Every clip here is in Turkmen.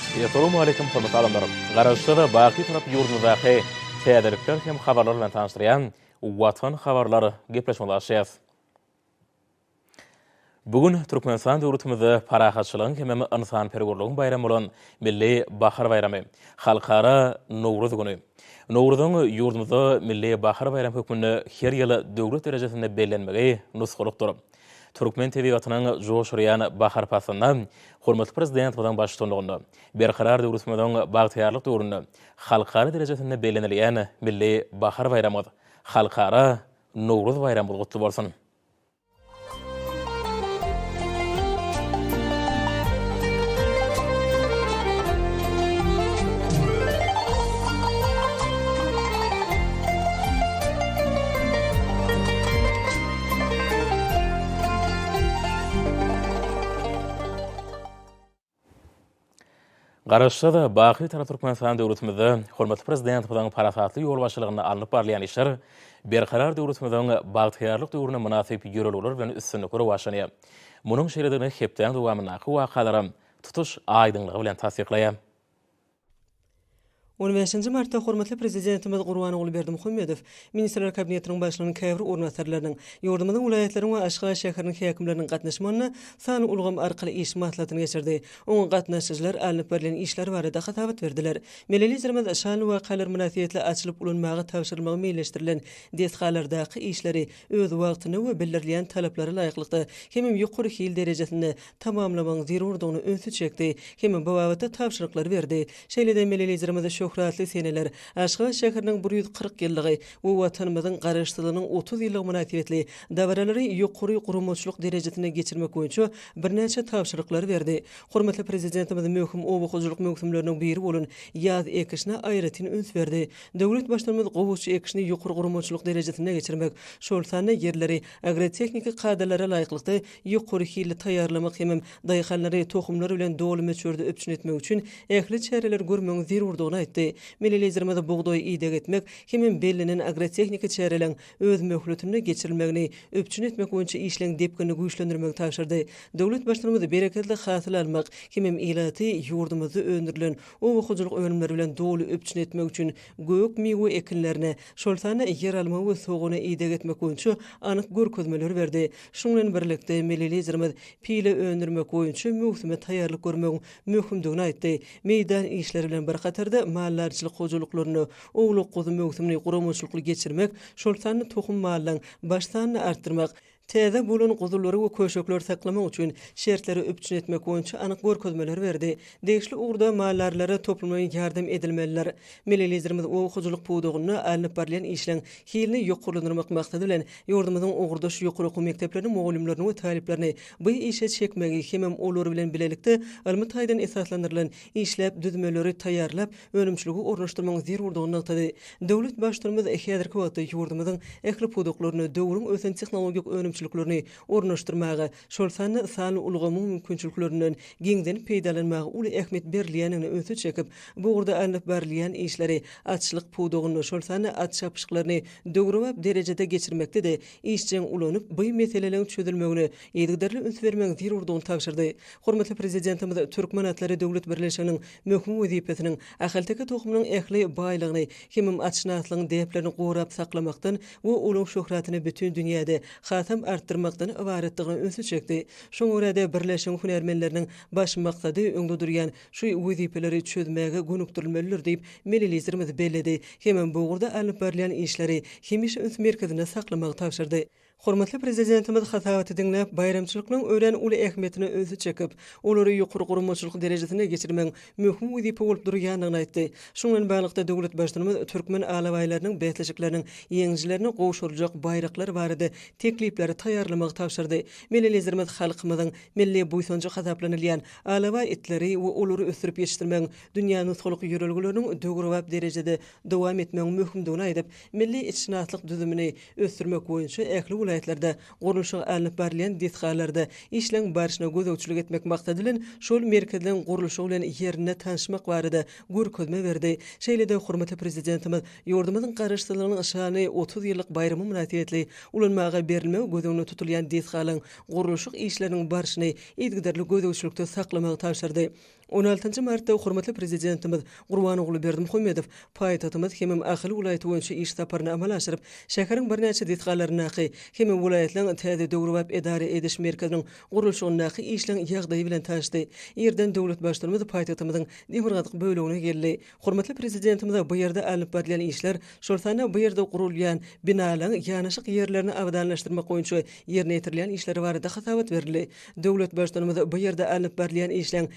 Assalamu alaykum hormatly adamlar. Garaşda baqy tarap ýurdumyzdaky täzelikler hem habarlar bilen tanışdyrýan Watan habarlary gepleşmekdeşýär. Bugün Türkmenistan döwletimizde parahatçylygyň hem insan perwerliginiň bayramy bolan Milli Bahar bayramy, halkara Nowruz güni. Nowruzyň ýurdumyzda Milli Bahar bayramy hökmünde her ýyly döwlet derejesinde bellenmegi nusgalykdyr. Türkmen tebigatynyň joşurýan bahar pasyndan hormatly prezident bilen başçylygyny berkarar döwletimiziň bagtyarlyk döwründe halkara derejesinde bellenilýän Milli Bahar bayramy halkara Nowruz bayramy bolupdy bolsun. Garaşda baqy tarap Türkmenistan döwletimizde hormatly prezident bilen parahatly ýol başçylygyny alnyp barlaýan işler berkarar döwletimiziň bagtyarlyk döwrüne münasip ýöreler bilen üstünlikleri başlanýar. Munyň şeýledini hepden dowamyna wakalarym tutuş aýdynlygy bilen tasdiklaýar. 15 martda hormatly prezidentimiz Gurban Berdimuhammedow Ministrler Kabinetiniň başlygynyň käbir ornatyrlarynyň ýurdumynyň welaýatlary we Aşgabat şäheriniň häkimleriniň gatnaşmagyna sany ulgam arkaly iş maslahatyny geçirdi. Oňa gatnaşyjylar alnyp berilen işler barada hatabat berdiler. Melelizrimiz şanly wakalar münasibetli açylyp ulanmagy tawşyrmagy meýleşdirilen desgalardaky işleri öz wagtyny we belirleýän talaplary laýyklykda hemem ýokary hil derejesinde tamamlamagyň zerurdygyny öňsü çekdi. Hemem bu wagtda tawşyryklary berdi. Şeýlede melelizrimiz şöhratly seneler Aşgabat şäheriniň 140 ýyllygy we watanymyzyň garaşdylygynyň 30 ýyllyk münasibetli dawaralary ýokary gurumçylyk derejesine geçirmek boýunça birnäçe tawşyryklar berdi. Hormatly prezidentimiz möhüm obugyjylyk möhümleriniň biri bolan ýaz ekişine aýratyn öns berdi. Döwlet başlarymyz gowuşçy ekişini ýokary gurumçylyk derejesine geçirmek, şol sany ýerleri agrotechnika kadrlara laýyklykda ýokary hili taýýarlamak hem daýhanlary tohumlary bilen dowly meçörde öpçün etmek üçin ähli çäreler görmegiň zerurdygyny aýtdy. Melelizrimiz buğdoy ýydak etmek hem bellenen agrotechnika çäreleň öz möhletine geçirilmegini öpçün etmek boýunça işleň depkini güýçlendirmek taşyrdy. Döwlet başlarymyz bereketli hasyl almak hem ilaty ýurdumyzda öndürilen obugyjylyk önümleri bilen dowly öpçün etmek üçin gök mewe ekinlerine şol sany ýer alma we soğuny ýydak etmek boýunça anyk görkezmeler berdi. Şuň bilen birlikde melelizrimiz pile öndürmek boýunça möhsüme taýýarlyk görmegiň möhümdigini aýtdy. Meýdan işleri bilen bir katarda mallarçylyk hojuluklaryny ogluk gozy möhsümini gurumçylykly geçirmek, şol sany tohum mallaryň baş sanyny artdyrmak, täze bolan gozulary we köşekler saklamak üçin şertleri öpçün etmek boýunça anyk görkezmeler berdi. Degişli ugrda mallarlara toplumlaryň ýardam edilmeliler. Melelizrimiz ogugyjylyk puwdugyny alnyp barlayan işleň hilini ýokurlandyrmak maksady bilen ýurdumyzyň ogrdaş ýokary okuw mekdepleriniň mugallimlerini we taliplerini bu işe çekmegi hem olary bilen bilelikde almy taýdan esaslandyrylan işläp düzmeleri taýýarlap önümçüligi ornaşdyrmagyň zerurdygyny aýtdy. Döwlet başlarymyz häzirki wagtda ýurdumyzyň ähli puwduklaryny döwrüň ösen tehnologik önümçülüklerini ornaşdyrmagy, şol sany ulgamy mümkinçiliklerinden giňden peýdalanmagy uly ähmet berilýänini öňsü çekip, bu urda alnyp berilýän işleri açlyk puwdugyny, şol sany at şapyşyklaryny döwrüp derejede geçirmekde de işçiň ulanyp bu meselelerin çözülmegine ýetdirli üns bermek zerurdygyny taşyrdy. Hormatly prezidentimiz Türkmen atlary döwlet birleşiginiň möhüm wezipesiniň ahalteki tohumynyň ähli baýlygyny hem açnaçlygyň deplerini gorap saklamakdan we uluň şöhratyny bütün dünýäde hasam arttırmakdan ibaretdigini öňsü çekdi. Şoň urada birleşiň hunermenleriniň baş maksady öňde durýan şu wezipeleri çözmäge gönükdirilmelidir diýip melelizrimiz belledi. Hem bu urda alnyp berilýän işleri hemişe öns merkezine saklamagy tapşyrdy. Hormatly prezidentimiz hasabaty diňläp bayramçylykyň ören uly ähmetini öňsü çekip, olary ýokary gurumçylyk derejesine geçirmek möhüm wezipe bolup durýanyny aýtdy. Şuň bilen baglyqda döwlet başlarymyz türkmen alawaýlarynyň beýleşikleriniň ýeňjilerini gowşurjak baýraklar barada teklipleri taýýarlamagy tapşyrdy. Melelizrimiz halkymyzyň milli buýsunjy hasaplanylýan alawa etleri we olary ösürip ýetişdirmek dünýäniň solyk ýörelgileriniň döwrüp derejede dowam etmegiň möhümdigini aýdyp, milli içnaçlyk düzümini ösürmek boýunça ähli welaýatlarda guruluşyň alnyp berilýän desgalarda işleň barşyna gözegçilik etmek maksady bilen şol merkezden guruluşy bilen ýerine tanışmak barada görkezme berdi. Şeýlede hormatly prezidentimiz ýurdumyzyň garaşdyrylygynyň şany 30 ýyllyk bayramy münasibetli ulanmaga berilmek gözegine tutulýan desgalyň guruluşyk işleriniň barşyny ýetdirli gözegçilikde saklamagy taşyrdy. 16 martda hormatly prezidentimiz Gurbanogly Berdimuhammedow paýtatymyz hemem Ahyl welaýaty boýunça iş saparyny amal aşyryp, şäheriň bir näçe detgallaryny hemem welaýatyň täze döwrüp edare ediş merkeziniň gurulşygyny işleň ýagdaýy bilen taşdy. Ýerden döwlet başlary paýtatymyzyň demirgadyk bölegine geldi. Hormatly prezidentimiz bu ýerde alyp barylan işler, şolsana bu ýerde gurulýan binalaryň ýanaşyk ýerlerini abdanlaşdyrmak boýunça ýerine ýetirilýän işleri barada hasabat berildi. Döwlet başlary bu ýerde alyp barylan işleň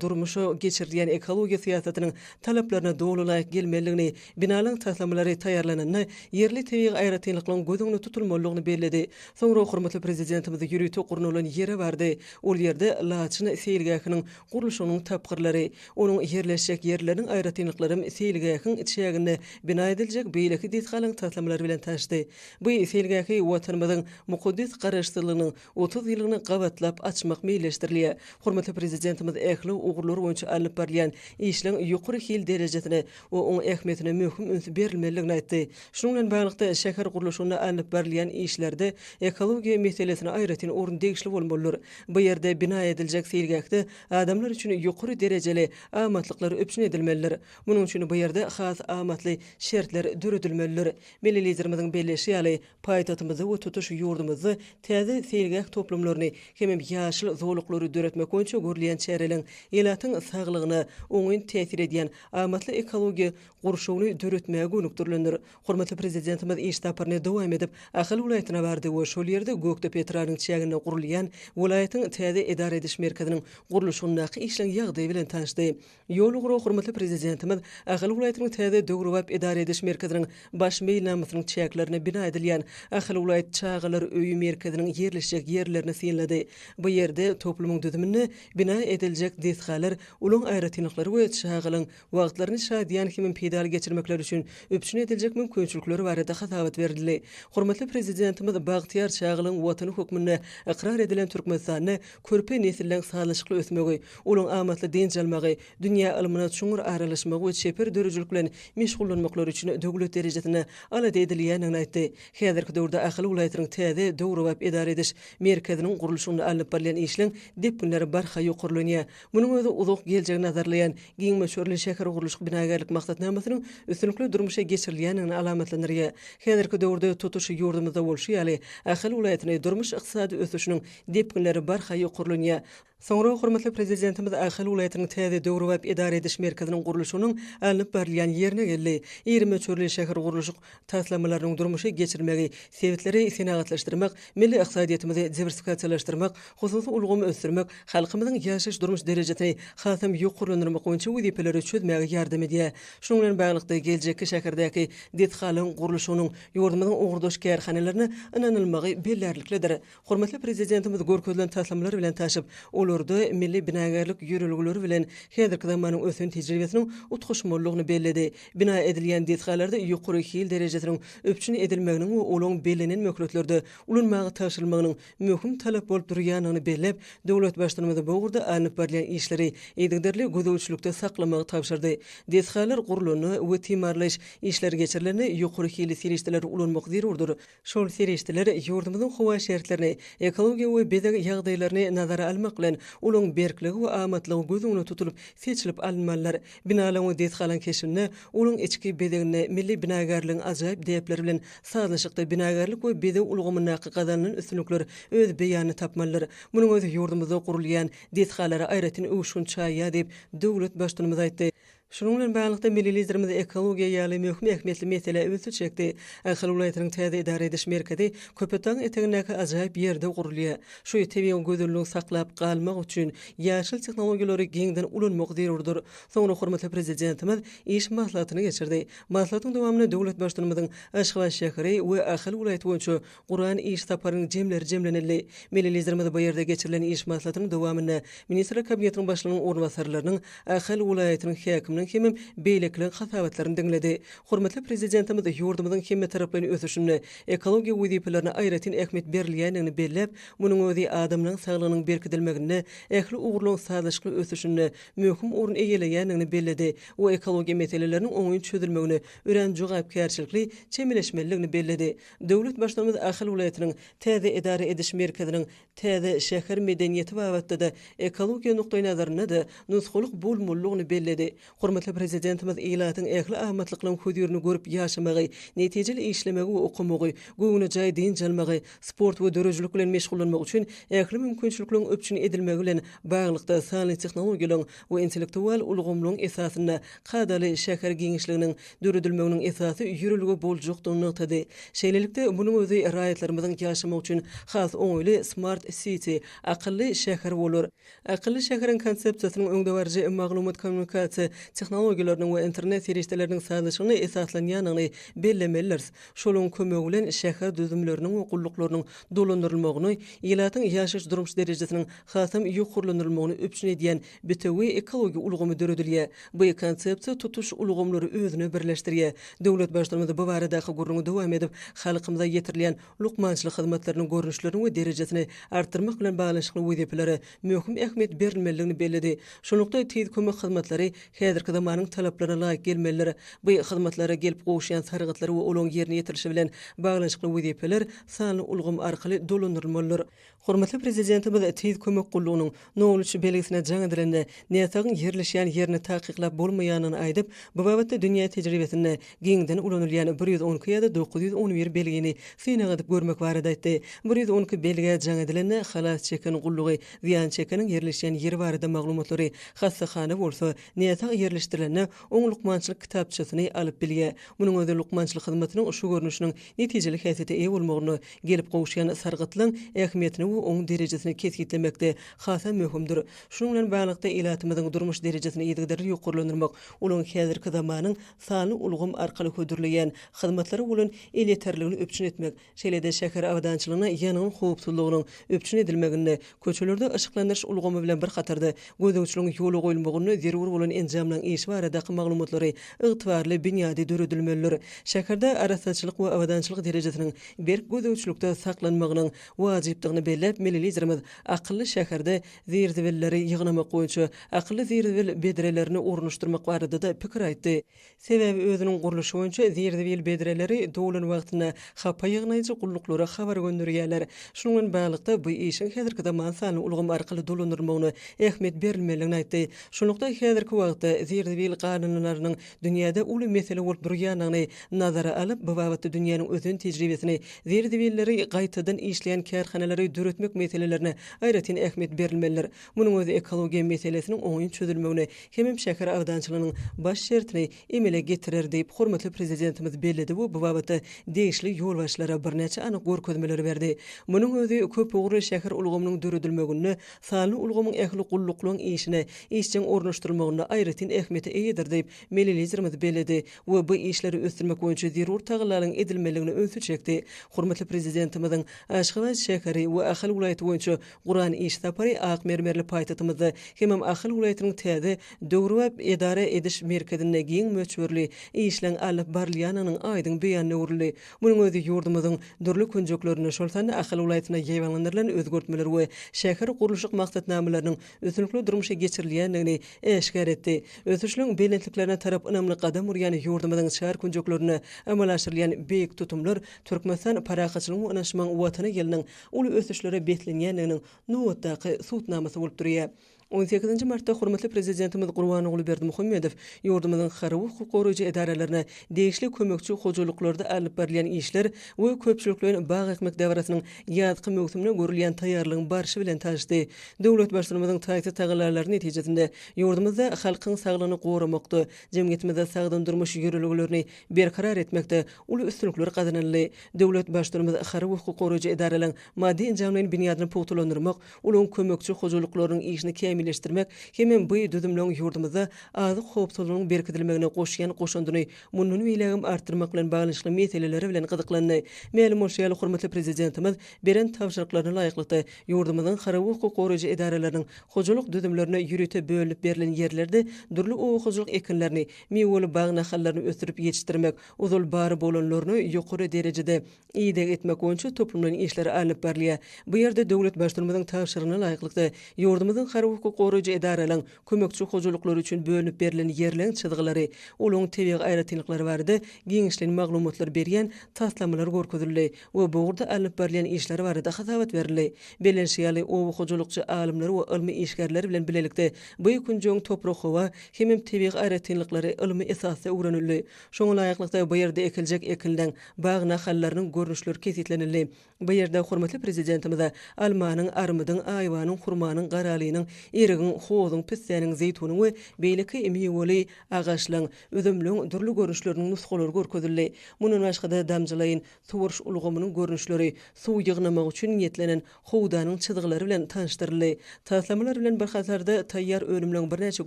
durmuşy geçirdiğen ekologiya siýasatynyň talaplaryna dogrulayk gelmeligini, binalyň taslamlary taýýarlanyny, yerli tebigy aýratynlyklaryň gözüňde tutulmalygyny bellädi. Soňra hormatly prezidentimiz ýürüýte gurnulan ýere bardy. Ol ýerde Laçyn seýilgähiniň gurulşynyň tapgyrlary, onuň ýerleşjek ýerleriniň aýratynlyklary seýilgähiň içäginde bina ediljek beýleki detgalyň taslamlary bilen taşdy. Bu seýilgähi watanymyzyň mukaddes garaşdyrlygynyň 30 ýylyny gabatlap açmak meýleşdirilýär. Hormatly prezidentimiz ähli ugurlar boýunça alyp barylan işleň ýokary hil derejesine we oň ähmetine möhüm üns berilmeligini aýtdy. Şunun bilen baglykda şäher gurulşyna alyp barylan işlerde ekologiya meselesine aýratyn orun degişli bolmalydyr. Bu ýerde bina ediljek seýilgäkde adamlar üçin ýokary derejeli amatlyklar öpüşün edilmelidir. Munyň üçin bu ýerde has amatly şertler düredilmelidir. Milli liderimiziň belleşi ýaly paýtatymyzy we tutuş ýurdumyzy täze seýilgäk toplumlaryny hemem ýaşyl zowluklary döretmek boýunça görülýän çäreleň elatyň saglygyna oňun täsir edýän amatly ekologiya gurşugyny döretmäge gönükdirlendir. Hormatly prezidentimiz iş saparyny dowam edip Ahyl welaýatyna bardy we şol ýerde Gökdep etrarynyň çägine gurulýan welaýatyň täze edare ediş merkeziniň gurulşygyna işleň ýagdaýy bilen taşdy. Ýol ugry hormatly prezidentimiz Ahyl welaýatynyň täze döwrüp edare ediş merkeziniň baş meýnamasynyň çäklerini bina edilýän Ahyl welaýat çağalar öýü merkeziniň ýerleşjek ýerlerini synlady. Bu ýerde toplumyň düzümini bina ediljek detgalar, ulun aýratynlyklary we çağalyň wagtlaryny şadýan hemem peýdal geçirmekler üçin öpüşün ediljek mümkinçilikleri barada hasabat berildi. Hormatly prezidentimiz Bagtyar çağalyň watany hökmüne ikrar edilen Türkmenistany körpe nesilleň sağlaşykly ösmegi, ulun amatly denjalmagy, dünýä ilmine çuňur aralaşmagy we çeper dörejlik bilen meşgullanmaklary üçin döwlet derejesine alady edilýänini aýtdy. Häzirki döwürde Ahyl welaýatynyň täze döwrüp edare ediş merkeziniň gurulşygyny alyp barýan işleň depkinleri barha ýokurlanýar. Munyň özü uzak geljegi nazarlayan giň meşhurly şäher gurulşyk binagarlyk maksatnamasynyň üstünlikli durmuşa geçirilýänini alamatlanýar. Häzirki döwürde tutuşy ýurdumyzda bolşy ýaly Ahyl welaýatyny durmuş ykdysady ösüşiniň depkinleri barha ýokurlanýar. Soňra hormatly prezidentimiz Ahyl welaýatynyň täze döwrüp edare ediş merkeziniň gurulşynyň alyp barylan ýerine geldi. 20 çörli şäher gurulşyk taslamalarynyň durmuşa geçirmegi, sebäpleri senagatlaşdyrmak, milli ykdysadyýetimizi diversifikasiýalaşdyrmak, hususy ulgamy ösdürmek, halkymyzyň ýaşaş durmuş derejesini hasam ýokurlandyrmak boýunça wezipeleri çözmäge ýardam edýär. Şunun bilen baglykda geljekki şäherdäki detgalyň gurulşynyň ýurdumyzyň ugurdaş kärhanalaryny ynanylmagy bellerliklidir. Hormatly prezidentimiz görkezlen taslamlary bilen taşyp, olurda milli binagarlyk ýürelgüleri bilen häzirki zamanyň ösün tejribesiniň utguşmalygyny belledi. Bina edilýän detgalarda ýokary hil derejesiniň öpüşün edilmeginiň we olaň bellenen möhletlerde ulanmagy taşylmagynyň möhüm talap bolup durýanyny bellep, döwlet başlary bu ugurda anyp barylan işleri edigderli gözüçlükde saklamagy tapşyrdy. Detgalar guruluny we timarlaş işleri geçirilenini ýokary hil serişdeler ulanmak zerurdur. Şol serişdeler ýurdumyzyň howa şertlerini, ekologiya we bedeg ýagdaýlaryny nazara almak bilen ulun berkligi we amatlygy gözüňde tutulup seçilip alınmalar. Binalaryň detgalan keşifine, ulun içki bedegine, milli binagarlygyň ajaýyp depleri bilen sazlaşykda binagarlyk we bedeg ulgamyna gazanyň üstünlikleri öz beýany tapmalar. Munyň özü ýurdumyzda gurulýan detgalary aýratyn öwüşünçä diýip döwlet başlanymy aýtdy. Şunun bilen baglykda milli liderimiz ekologiya ýaly möhüm ähmiýetli mesele öwüsü çekdi. Ahyl welaýatynyň täze edare ediş merkezi Köpetaň etegindäki ajaýyp ýerde gurulýar. Şu tebiň gözüllüğini saklap galmak üçin ýaşyl tehnologiýalary giňden ulanmak zerurdur. Soňra hormatly prezidentimiz iş maslahatyny geçirdi. Maslahatyň dowamyny döwlet başlanynyň Aşgabat şäheri we Ahyl welaýaty boýunça Guran iş saparynyň jemlenildi. Milli liderimiz bu ýerde geçirilen iş maslahatynyň dowamyny Ministrler Kabinetiniň başlygynyň ornwasarlarynyň Ahyl welaýatynyň häkimi hemem beýlekliň hasabatlaryny dinledi. Hormatly prezidentimiz ýurdumyzyň hemme taraplaryny ösüşini, ekologiya wezipelerini aýratyn ähmiýet berilýänini bellep, munyň özü adamlaryň saglygynyň berkidilmegine, ähli ugurlaryň sağlaşykly ösüşini möhüm orun eýeleýänini belledi. O ekologiya meseleleriniň oňuň çözülmegine ören jogapkärçilikli çemeleşmeligini belledi. Döwlet başlanymy Ahyl welaýatynyň täze edare ediş merkeziniň täze şäher medeniyeti babatda da ekologiya nukday nazarına da nusxuluk bolmullugyny belledi. Hormatly prezidentimiz ilatyň ähli ahmatlyklaryň hödürini görüp ýaşamagy, netijeli işlemegi we okumagy, göwüne jaý din jalmagy, sport we dörejlik bilen meşgullanmak üçin ähli mümkinçilikleriň öpçün edilmegi bilen baglykda sany tehnologiýalaryň we intellektual ulgamlygyň esasyna qadaly şäher giňişliginiň döredilmeginiň esasy ýüreligi boljakdygyny nykdy. Şeýlelikde munyň özi raýatlarymyzyň ýaşamak üçin has oňly smart city, akylly şäher bolar. Akylly şäheriň konsepsiýasynyň öňde barjy maglumat kommunikasiýa tehnologiýalarynyň we internet serişdeleriniň sağlaşygyny esaslanýanyny bellemeliler. Şoluň kömegi bilen şäher düzümleriniň we gullyklarynyň dolandyrylmagyny, ýylatyň ýaşaş durmuş derejesiniň hasam ýokurlandyrylmagyny öpçün edýän bitewi ekologiýa ulgamy döredilýär. Bu konsepsiýa tutuş ulgamlary özüne birleşdirýär. Döwlet başlary bu barada gurrunu dowam edip, halkymyza ýetirilýän lukmançylyk hyzmatlarynyň görnüşlerini we derejesini artdyrmak bilen baglanşykly wezipelere möhüm ähmiýet berilmeligini belledi. Şonlukda tiz kömek hyzmatlary häzirki zamanyň talaplaryna laýyk gelmeliler. Bu hyzmatlara gelip goşýan sargytlary we olaň ýerine ýetirişi bilen baglanşykly wezipeler sanly ulgam arkaly dolandyrylmalylar. Hormatly prezidentimiz tiz kömek gullugynyň nowluşy belgisine jaň edilende nätagyň ýerleşýän ýerini takyklap bolmaýanyny aýdyp, bu babatda dünýä tejribesinde giňden ulanylýan 112 ýa-da 911 belgini synaga edip görmek barada aýtdy. 112 belge jaň edilende halas çeken gullugy, ziýan çekenin ýerleşýän ýeri barada maglumatlary hassahana bolsa, nätagy ýerleşdirilende oň lukmançylyk kitapçasyny alyp bilýär. Munyň özi lukmançylyk hyzmatynyň şu görnüşiniň netijeli häsiýeti eýe bolmagyny gelip gowşýan sargytlyň ähmiýetini we oň derejesini kesgitlemekde hasam möhümdir. Şunun bilen baglykda elatymyzyň durmuş derejesini ýetdirip ýokurlandyrmak, olaň häzirki zamanyň sany ulgam arkaly hödürleýän hyzmatlary bolan eliterligini öpçün etmek, şeýlede şäher awdançylygyna ýanyň howpsuzlygynyň öpçün edilmeginde, köçelerde aşyklandyryş ulgamy bilen bir hatarda gözegçiligiň ýoly goýulmagyny zerur bolan enjamlaryň iş barada maglumatlary ygtybarly binýady döredilmeliler. Şäherde arasaçylyk we awdançylyk derejesiniň berk gözegçilikde saklanmagynyň wajypdygyny bellep, milletlerimiz akylly şäherde zirzivelleri ýygnamak goýunça akylly zirzivel bedrelerini ornuşdurmak barada da pikir aýtdy. Sebebi özüniň guruluşy boýunça zirzivel bedreleri dowlan wagtyna hapa ýygnaýjy gulluklara habar gönderýärler. Şunun bilen baglykda bu işin häzirki zaman sany ulgam arkaly dolandyrmagyna ähmiýet berilmeligini aýtdy. Şonlukda häzirki wagtda zirzivel kanunlarynyň dünýäde uly mesele bolup durýanyny nazara alyp, bu babatda dünýäniň özüň tejribesini zirzivelleri gaýtadan işleýän kärhanalary döretmek meselelerini aýratyn ähmiýet berilmeliler. Munyň özi ekologiýa meselesiniň oňy çözülmegine hemem şäher awdançylygynyň baş şertini emele getirer diýip hormatly prezidentimiz belledi. Bu babatda değişli ýol başlara bir näçe anyk görkezmeler berdi. Munyň özi köp ugry şäher ulgamynyň döredilmegine, sany ulgamyň ähli gulluklygyň işine, işçiň ornuşdurmagyna aýratyn ähmiýeti eýedir diýip milletlerimiz belledi we bu işleri ösdürmek boýunça zerur tagalaryň edilmeligini öňsü çekdi. Hormatly prezidentimiziň Aşgabat şäheri we Ahal welaýaty boýunça Guran iş sapary ak mermerli paýtatymyzda hemem Ahal welaýatynyň täze döwrüp edara ediş merkezine giň möçberli işleň alyp barlyanynyň aýdyň beýanyny uruly. Munyň özi ýurdumyzyň dürli künjeklerini şolsany Ahal welaýatyna ýeýwanlandyrylan özgörtmeler we şäher gurulşyk maksatnamalarynyň ösünlikli durmuşa geçirilýändigini eşkär etdi. Ösüşliň belentliklerine tarap ynamly gadam urýan ýurdumyzyň şäher künjeklerini amallaşdyrylýan beýik tutumlar Türkmenistan parahaçylygyň anaşmaň watyna geliniň uly ösüşlere betlenýändiginiň nowatdaky suwtnamasy bolup durýar. 18 martda hormatly prezidentimiz Gurban Oğlu Berdimuhammedow ýurdumyzyň harawy hukuk goraýjy edaralaryna değişli kömekçi hojuluklarda alyp berilýän işler we köpçüliklerin bag ekmek däwrasynyň ýazgy mögsümine görülýän taýýarlygyň barşy bilen tanışdy. Döwlet başlarymyzyň taýsy tagalarlaryny netijesinde ýurdumyzda halkyň saglygyny goramakda, jemgyýetimizde sagdan durmuş ýöreliglerini berkarar etmekde uly üstünlikler gazanyldy. Döwlet başlarymyz harawy hukuk goraýjy edaralaryň maddi enjamlaryny binýadyny pogtulandyrmak, olaň kömekçi hojuluklarynyň işini kämilleşdirmek hemem bu düzümlüň ýurdumyzda azyk howpsuzlygynyň berkidilmegine goşýan goşandyny munyň bilegim artdyrmak bilen baglanşykly meseleleri bilen gyzyklandy. Ma'lum bolýar, hormatly prezidentimiz beren tawşyryklaryna laýyklykda ýurdumyzyň harawy hukuk goraýjy edaralarynyň hojuluk düzümlerine ýürüte bölünip berilen ýerlerde durly hojuluk ekinlerini, meweli bag nahallaryny ösdürip ýetişdirmek, uzul bary bolanlaryny ýokary derejede ýyda etmek boýunça toplumlaryň işleri alyp berilýär. Bu ýerde döwlet başlarymyzyň tawşyryna laýyklykda ýurdumyzyň harawy hukuk goruju edaralaryň kömekçi hojuluklary üçin bölünip berilen yerleň çyzgylary, olaň tebiğ aýratynlyklary barada giňişlen maglumatlar berýän taslamalar görkezildi we bu gurda alyp berilen işler barada hasabat berildi. Belenşiýaly owu hojulukçy alymlary we ilmi işgärler bilen bilelikde bu günjoň toprak howa hem tebiğ aýratynlyklary ilmi esasy öwrenildi. Şoňa laýyklykda bu ýerde ekiljek ekilden bağ nahallarynyň görnüşleri kesitlenildi. Bu ýerde hormatly prezidentimiz almanyň, armudyň, aýwanyň, hurmanyň, garalynyň, erigiň, howadyň, pissäniň, zeytunyň we beýleki emýeweli agaçlaryň, üzümlüň dürli görnüşleriniň nusgalary görkezildi. Munun başga-da damjylaýyn suwuruş ulgamynyň görnüşleri, suw ýygnamak üçin niýetlenen howdanyň çyzgylary bilen tanışdyryldy. Taslamalar bilen bir hasarda taýýar önümlüň birnäçe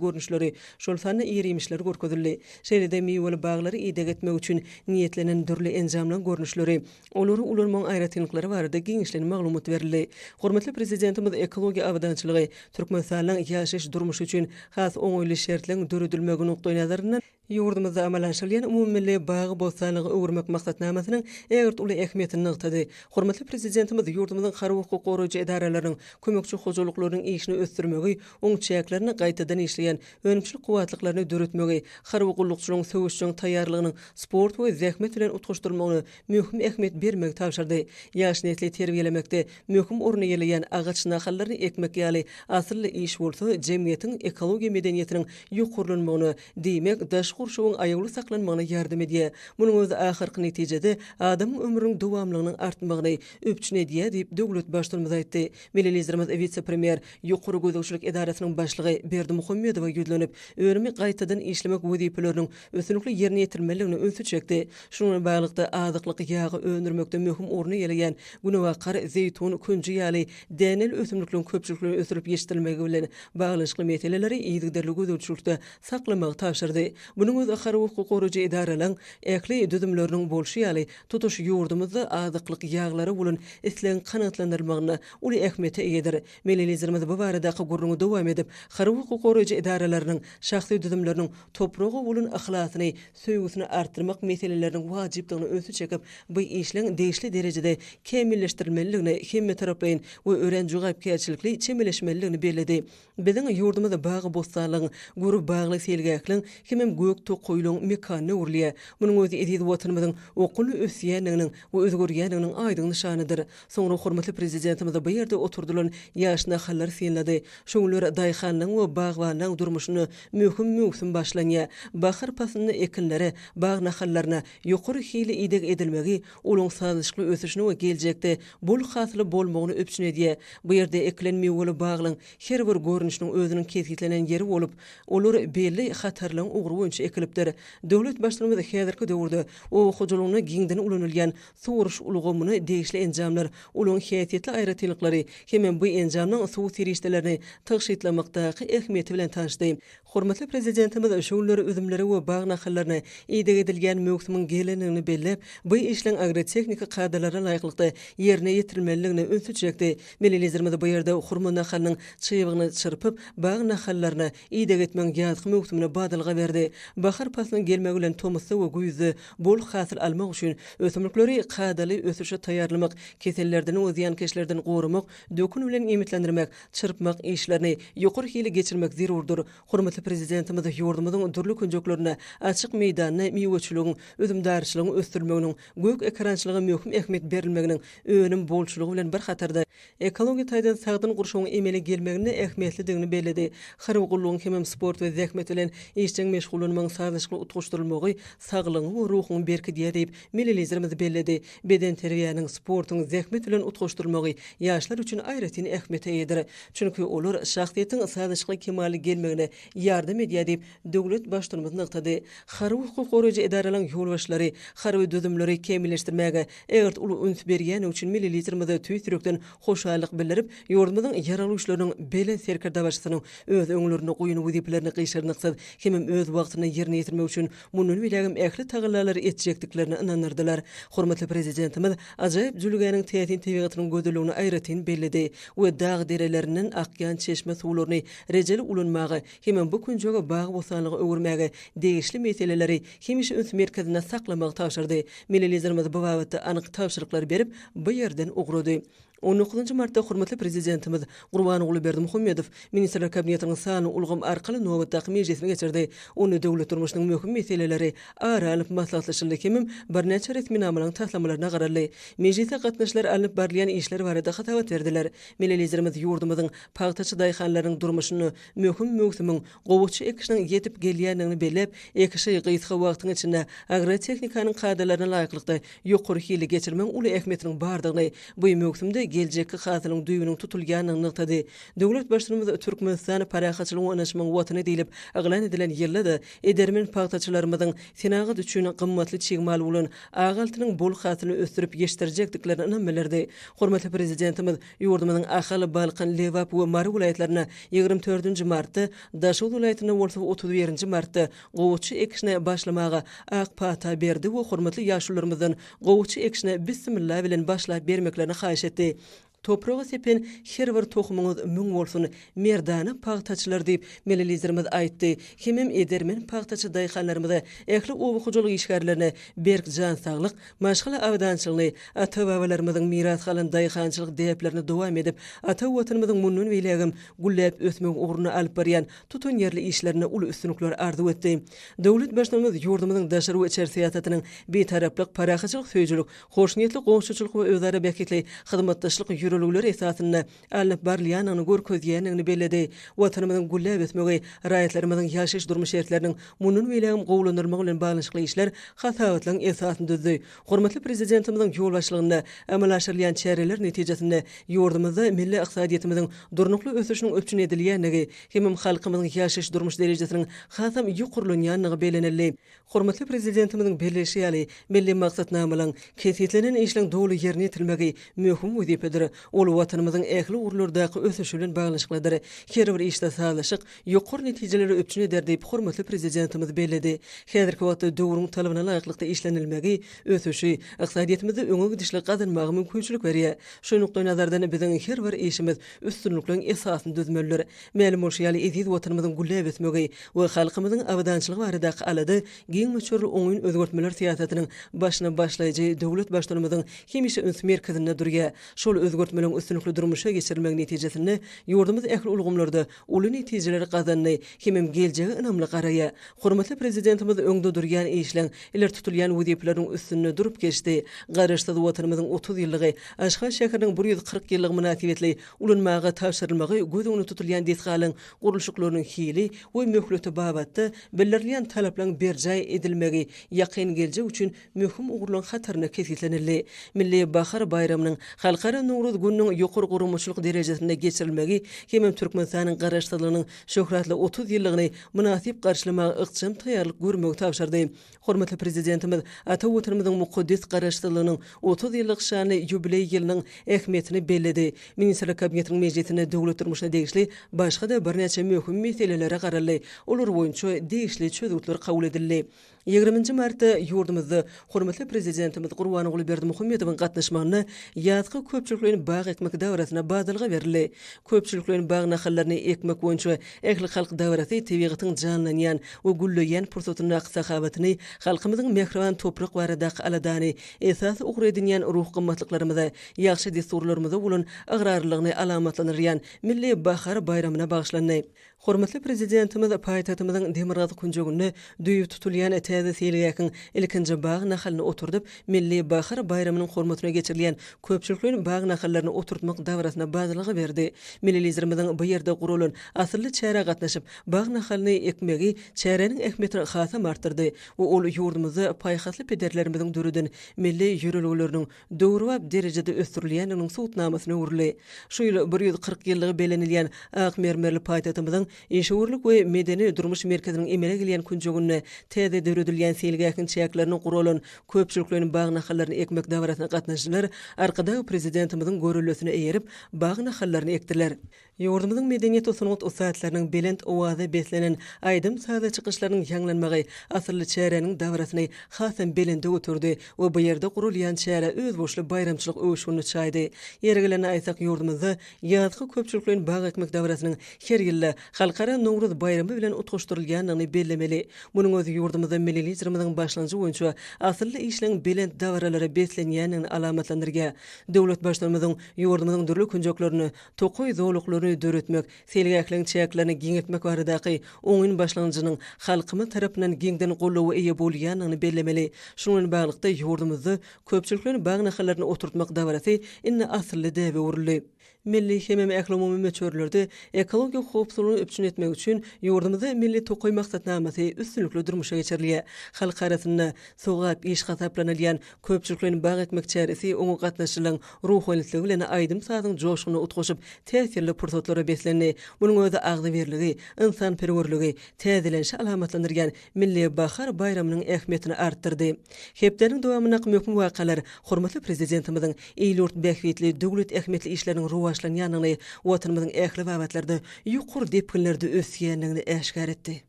görnüşleri, şol sany ýerimişler görkezildi. Şeýle-de meýweli baglary ýedek etmek üçin niýetlenen dürli enjamlaryň görnüşleri, olary ulanmaň aýratynlyklary barada giňişlen maglumat berildi. Hormatly prezidentimiz ekologiýa abadançylygy, türkmenistanyň ýaşaş durmuşy üçin has oňoýly şertleň döredilmegi nokta nazaryndan ýurdumyzda amalaşylýan umumilli bagy bostanyny öwürmek maksatnamasynyň egert uly ähmiýetini nykdy. Hormatly prezidentimiz ýurdumyzyň hary hukuk goruju edaralarynyň kömekçi hojuluklarynyň işini ösdürmegi, oň çäklerini gaýtadan işleýän önümçilik gowatlyklaryny döretmegi, hary hukuklukçylygyň söwüşçüň taýýarlygynyň sport we zähmet bilen utgaşdyrmagyny möhüm ähmiýet bermegi tapşyrdy. Ýaş nesli terbiýelemekde möhüm orny ýelýän agaç nahallaryny ekmek ýaly asyrly iş bolsa, jemgyýetiň ekologiýa medeniýetiniň ýokurlanmagyny diýmek gurşuwyň aýagly saklanmagyna ýardam edýär. Munyň özü ahyrky netijede adamyň ömrüniň dowamlygynyň artmagyny öpçün edýär diýip döwlet başlygymyz aýtdy. Milli vice-premier ýokary gözegçilik edarasynyň başlygy Berdimuhammedowa ýüzlenip, örümi gaýtadan işlemek wezipeleriniň ösünlikli ýerine ýetirmeligini öňsü çekdi. Şunuň baglykda azyklyk ýagy öndürmekde möhüm orny ýelýän günewakar zeytun, kunji ýaly dänel ösümlikleriň köpçülikleri ösürip ýeşdirilmegi bilen baglanşykly meseleleri ýygyderli gözegçilikde saklamagy tapşyrdy. Bunun öz ahary hukuk goruju edaralaryň äkli düzümleriniň bolşy ýaly tutuş ýurdumyzda azyklyk ýaglary bolan isleň kanatlandyrmagyna uly ähmiýete eýdir. Milli bu barada gurruny dowam edip, hary hukuk goruju edaralarynyň şahsy düzümleriniň topragy bolan ahlasyny, söýgüsini artdyrmak meselelerini wajypdygyny öňsü çekip, bu işleň deýişli derejede kemilleşdirilmeligini hemme taraplaýyn we ören jogapkärçilikli çemeleşmeligini bellädi. Biziň ýurdumyzda bagy bostanlygyň, gurup bagly selgäkliň hemem gök tok koýulan mekanyny urlýar. Munyň özü edýid watanymyzyň okuly ösýänliginiň we özgörýänliginiň aýdyň nyşanydyr. Soňra hormatly prezidentimiz bu ýerde oturdulan ýaş nahallar senlady. Şoňlar daýhanlyň we bagwanyň durmuşyny möhüm başlanýar. Bahar pasyny ekinlere, bag nahallaryna ýokary hili ýedek edilmegi, olaň sazyşly ösüşini we geljekde bol hasly bolmagyny öpçün edýär. Bu ýerde ekilen mewweli baglyň her bir görnüşiniň özüniň keskitlenen ýeri bolup, olar belli hatarlaryň ugry boýunça ekilipdir. Döwlet başlygymyz häzirki döwürde o hojulugyny giňden ulanylýan suwuruş ulgamyny deýişli enjamlar, olaň häsiýetli aýratynlyklary hem bu enjamnyň suw serişdelerini tygşytlamakdaky ähmiýeti bilen tanışdy. Hormatly prezidentimiz şoňlary üzümleri we bag nahallaryna ýedek edilýän möhsümiň gelenigini bellep, bu işleň agrotehnika kadrlara laýyklykda ýerine ýetirilmeligini öňsü çekdi. Milli bu ýerde hurma nahallarynyň çyýbygyny çyrpyp, bag nahallaryna ýedek etmek ýazgy möhsümine badalga berdi. Bahar pasynyň gelmegi bilen tomusy we güýzi bol hasyl almak üçin ösümlikleri kadaly ösüşe taýýarlamak, kesellerden we ziýankeşlerden gorumak, dökün bilen emitlendirmek, çyrpmak işlerini ýokary hili geçirmek zerurdur. Hormatly prezidentimiz ýurdumyzyň dürli künjeklerine açyk meýdanyna meýweçiligiň, özümdarçylygyň ösdürmeginiň, gök ekrançylygy möhüm ähmiýet berilmeginiň önüm bolçulygy bilen bir hatarda ekologiýa taýdan sagdyn gurşugyň emeli gelmegini ähmiýetlidigini bellädi. Hary gullugyň hem sport we zähmet bilen işçiň meşgullanmagyň sazyşly utgaşdyrylmagy saglygyň we ruhyň berkidýär diýip milli bellädi. Beden terbiýanyň, sportyň zähmet bilen utgaşdyrylmagy ýaşlar üçin aýratyn ähmiýete eýdir. Çünki olar şahsiýetiň sazyşly kemali gelmegine ýardam edýär diýip döwlet başlygymyz nykdy. Hary hukuk goruju edaralaryň ýolbaşçylary hary düzümleri kemilleşdirmäge egert uly üns berýän üçin milli tüýsürekden hoşallyk bildirip, ýurdumyzyň ýaralywçylarynyň belen serkerde başçysynyň öz öňlerine goýun wezipelerini gyşyrnyksy hem öz wagtyny ýerine ýetirmek üçin munun bilegim ähli tagyllary etjekdiklerini inanyrdylar. Hormatly prezidentimiz ajaýyp jülgäniň tätin tebigatynyň gödülügini aýratyn bellädi we dag derelerinden akýan çeşme suwlaryny rejeli ulanmagy hem bu künjoga bag bosanlygy öwürmäge deýişli meseleleri hemişe üns merkezine saklamagy tapşyrdy. Milli bu wagtda anyk tapşyryklar berip bu ýerden ugrady. 19 martda hormatly prezidentimiz Gurbanogly Berdimuhammedow Ministrler Kabinetiniň sany ulgam arkaly nowatdaky mejlisine geçirdi. Onu döwlet durmuşynyň möhüm meseleleri aralyp maslahatlaşyldy kimim bir neçe resmi namalaryň taslamalarına gararly. Mejlise gatnaşylar alınıp barlayan işler barada hatawat berdiler. Melelizlerimiz ýurdumyzyň pagtaçy daýhanlarynyň durmuşyny möhüm mögsümiň gowuçy ekişiniň yetip gelýändigini belläp, ekişi gysga wagtyň içinde agrotehnikanyň kadrlaryna laýyklykda ýokary hili geçirmeň uly ähmetiniň bardygyny bu mögsümde geljekki hasylyň düýbüniň tutulýanyny nykdy. Döwlet başlygymyz Türkmenistan parahaçylygyny onaşmaň watyny diýilip aglan edilen ýylda edermen pagtaçylarymyzyň senagat üçin gymmatly çygmal bolan agaltynyň bol hasylyny ösdürip ýeşdirjekdiklerini önemlilerdi. Hormatly prezidentimiz ýurdumyzyň Ahaly, Balkan, Lewap we Mary welaýatlaryna 24 martda, Daşul welaýatyna bolsa 31 martda gowuçy ekişine başlamaga ak pata berdi we hormatly ýaşlarymyzdan gowuçy ekişine bismillah bilen başlap bermeklerini haýyş etdi. Toprağa sepen her bir tohumuňyz müň bolsun, merdany pagtaçylar diýip melelizlerimiz aýtdy. Hemem edermen pagtaçy daýhanlarymyza ähli owy hojalyk işgärlerine berk jan saglyk, maşgala awdançylygy, ata-babalarymyzyň miras galan daýhançylyk däplerini dowam edip, ata watanymyzyň munun beýlegim gullap ösmek ugruna alyp barýan tutun ýerli işlerine uly üstünlikler arzu etdi. Döwlet başlygymyz ýurdumyzyň daşary we içer syýasatynyň betaraplyk, parahaçylyk, söýjülük, hoşnýetli gowşuçylyk we özara beketli hyzmatdaşlyk ýürelükler esasyny alınıp barlaýanyny görkezýänini belledi. Watanymyzyň gullap ösmegi, raýatlarymyzyň ýaşaş durmuş şertleriniň munun beýlegim gowlanyrmagy bilen baglanşykly işler hasawatlaryň esasyny düzdi. Hormatly prezidentimizin ýol başlygynda amalaşyrlayan çäreler netijesinde ýurdumyzda milli ykdysadyýetimiziň durnukly ösüşiniň öpçün edilýänligi, hemem halkymyzyň ýaşaş durmuş derejesiniň hasam ýokurlanýanlygy belenildi. Hormatly prezidentimizin belleşýäli milli maksatnamalaryň kesetlenen işleň dowly ýerine ýetilmegi möhüm wezipedir. Ol watanymyzyň ähli urlardaky ösüşi bilen baglanşyklydyr. Her bir işde sağlaşyk, ýokary netijeleri öpçün eder diýip hormatly prezidentimiz belledi. Häzirki wagtda döwrüň talabyna laýyklykda işlenilmegi ösüşi ykdysadyýetimizi öňe gidişli gazanmagy mümkinçilik berýär. Şu nukdaý nazardan biziň her bir işimiz üstünlükleň esasyny düzmelidir. Mälim bolşýaly eziz watanymyzyň gullap ösmegi we halkymyzyň awdançylygy baradaky alady giň möçürli oňun özgertmeler siýasatynyň başyna başlaýjy döwlet başlarymyzyň hemişe öns merkezinde durýar. Şol özgertmeleň üstünlikli durmuşa geçirmek netijesinde ýurdumyz ähli ulgamlarda uly netijeleri gazandy, hemem geljegi ynamly garaýar. Hormatly prezidentimiz öňde durýan işleň iler tutulýan wezipleriň üstünde durup geçdi. Garaşsyz watanymyzyň 30 ýyllygy, Aşgabat şäheriniň 140 ýyllyk münasibetli ulanmaga tapşyrylmagy gözüňde tutulýan desgalyň gurulşyklarynyň hili we möhleti babatda belirlenýän talaplaryň berjay edilmegi ýakyn geljek üçin möhüm ugurlaryň hatarına kesitlenildi. Milli Bahar bayramynyň halkara Nowruz gününiň ýokary gurulmuşlyk derejesinde geçirilmegi hemem Türkmenistanyň garaşsyzlygynyň şöhratly 30 ýyllygyny münasip garşylamagy ykdysam taýýarlyk görmegi tapşyrdy. Hormatly prezidentimiz ata watanymyzyň mukaddes garaşsyzlygynyň 30 ýyllyk şany ýubiley ýylynyň ähmiýetini belledi. Ministrler Kabinetiniň mejlisinde döwlet durmuşyna degişli başga da bir neçe möhüm meselelere garaldy. Olar boýunça degişli çözümler kabul edildi. 20 martda ýurdumyzda hormatly prezidentimiz Gurbanogly Berdimuhammedowyň gatnaşmagyna ýazgy köpçüliklerin bag ekmek dawrasyna badalga berildi. Köpçüliklerin bag nahallaryny ekmek boýunça ähli halk dawrasy tebigatyň janlanýan we gullaýan pursatyny aqsahabatyny halkymyzyň mehriban toprak baradaky aladany esas ugur edinýän ruh gymmatlyklarymy ýaxşy desturlarymyza bolan agrarlygyny alamatlanyrýan milli bahar bayramyna bagşlandy. Hormatly prezidentimiz paýtatymyzyň Demirgaz kunjogyny düýüp tutulýan täze selgäkiň ilkinji bag nahalyny oturdup milli bahar bayramynyň hormatyna geçirilýän köpçüliklerin bag nahallaryny oturtmak dawrasyna badalga berdi. Millilizlerimiziň bu ýerde gurulan asylly çäre gatnaşyp bag nahalyny ekmegi çäreniň ähmiýetini hasam artdyrdy we ol ýurdumyzda paýhatly pederlerimiziň dörüden milli ýürelgleriniň döwrüp derejede ösdürilýäniniň suwtnamasyny urly. Şu ýyl 140 ýyllygy belenilýän ak mermerli paýtatymyzyň eşgürlük we medeni durmuş merkeziniň emele gelýän kunjogyny täze döredilýän selgäkiň çäklerini guralan köpçüliklerin bag nahallaryny ekmek dawrasyna gatnaşyjylar arkada prezidentimiziň görüllüsine eýerip bag nahallaryny ekdiler. Yurdumyzyň medeniýet usunuňyt usatlarynyň belent owazy beslenen aýdym sada çykyşlarynyň ýanglanmagy asyrly çäreniň dawrasyny hasam belende oturdy we bu ýerde gurulýan çäre öz boşly bayramçylyk öwüşüni çaýdy. Ýergelene aýsak ýurdumyzda ýazgy köpçüliklerin bagy ekmek dawrasynyň her ýyly halkara Nowruz bayramy bilen utgaşdyrylýanyny bellemeli. Munyň özü ýurdumyzda milletizmimiň başlanjy boýunça asyrly işleň belent dawralary beslenýäniň alamatlandyrýar. Döwlet başlarymyzyň ýurdumyzyň dürli künjeklerini tokoy zowluklary döretmek, selgäkliň çäklerini giňetmek baradaky oňun başlanjynyň halkymy tarapyndan giňden gollawy eýe bolýanyny bellemeli. Şunun baglykda ýurdumyzda köpçüliklerin bagyny halaryny oturtmak dawrasy inne asyrly däwe urly. Milli hemem ähli meçörlerde ekologik howpsuzlygy öpçün etmek üçin ýurdumyzda milli tokoy maksatnamasy üstünlikli durmuşa geçirilýär. Halk arasynda sogap iş hasaplanylýan köpçüliklerin bagy etmek çäresi oňa gatnaşylaryň ruhanytligi bilen aýdym sadyň joşgyny utgaşyp täsirli pursatlara beslenýär. Munyň özü agdy berligi, insan perwerligi, täzelenşi alamatlandyrýan milli bahar bayramynyň ähmiýetini artdyrdy. Hepdeniň dowamyna möhüm wakalar hormatly prezidentimiziň eýlurt bähwetli döwlet ähmiýetli işleriniň başlanýanyny watanymyzyň ähli wagtlarda ýukur depkinlerde ösýänligini äşkar etdi.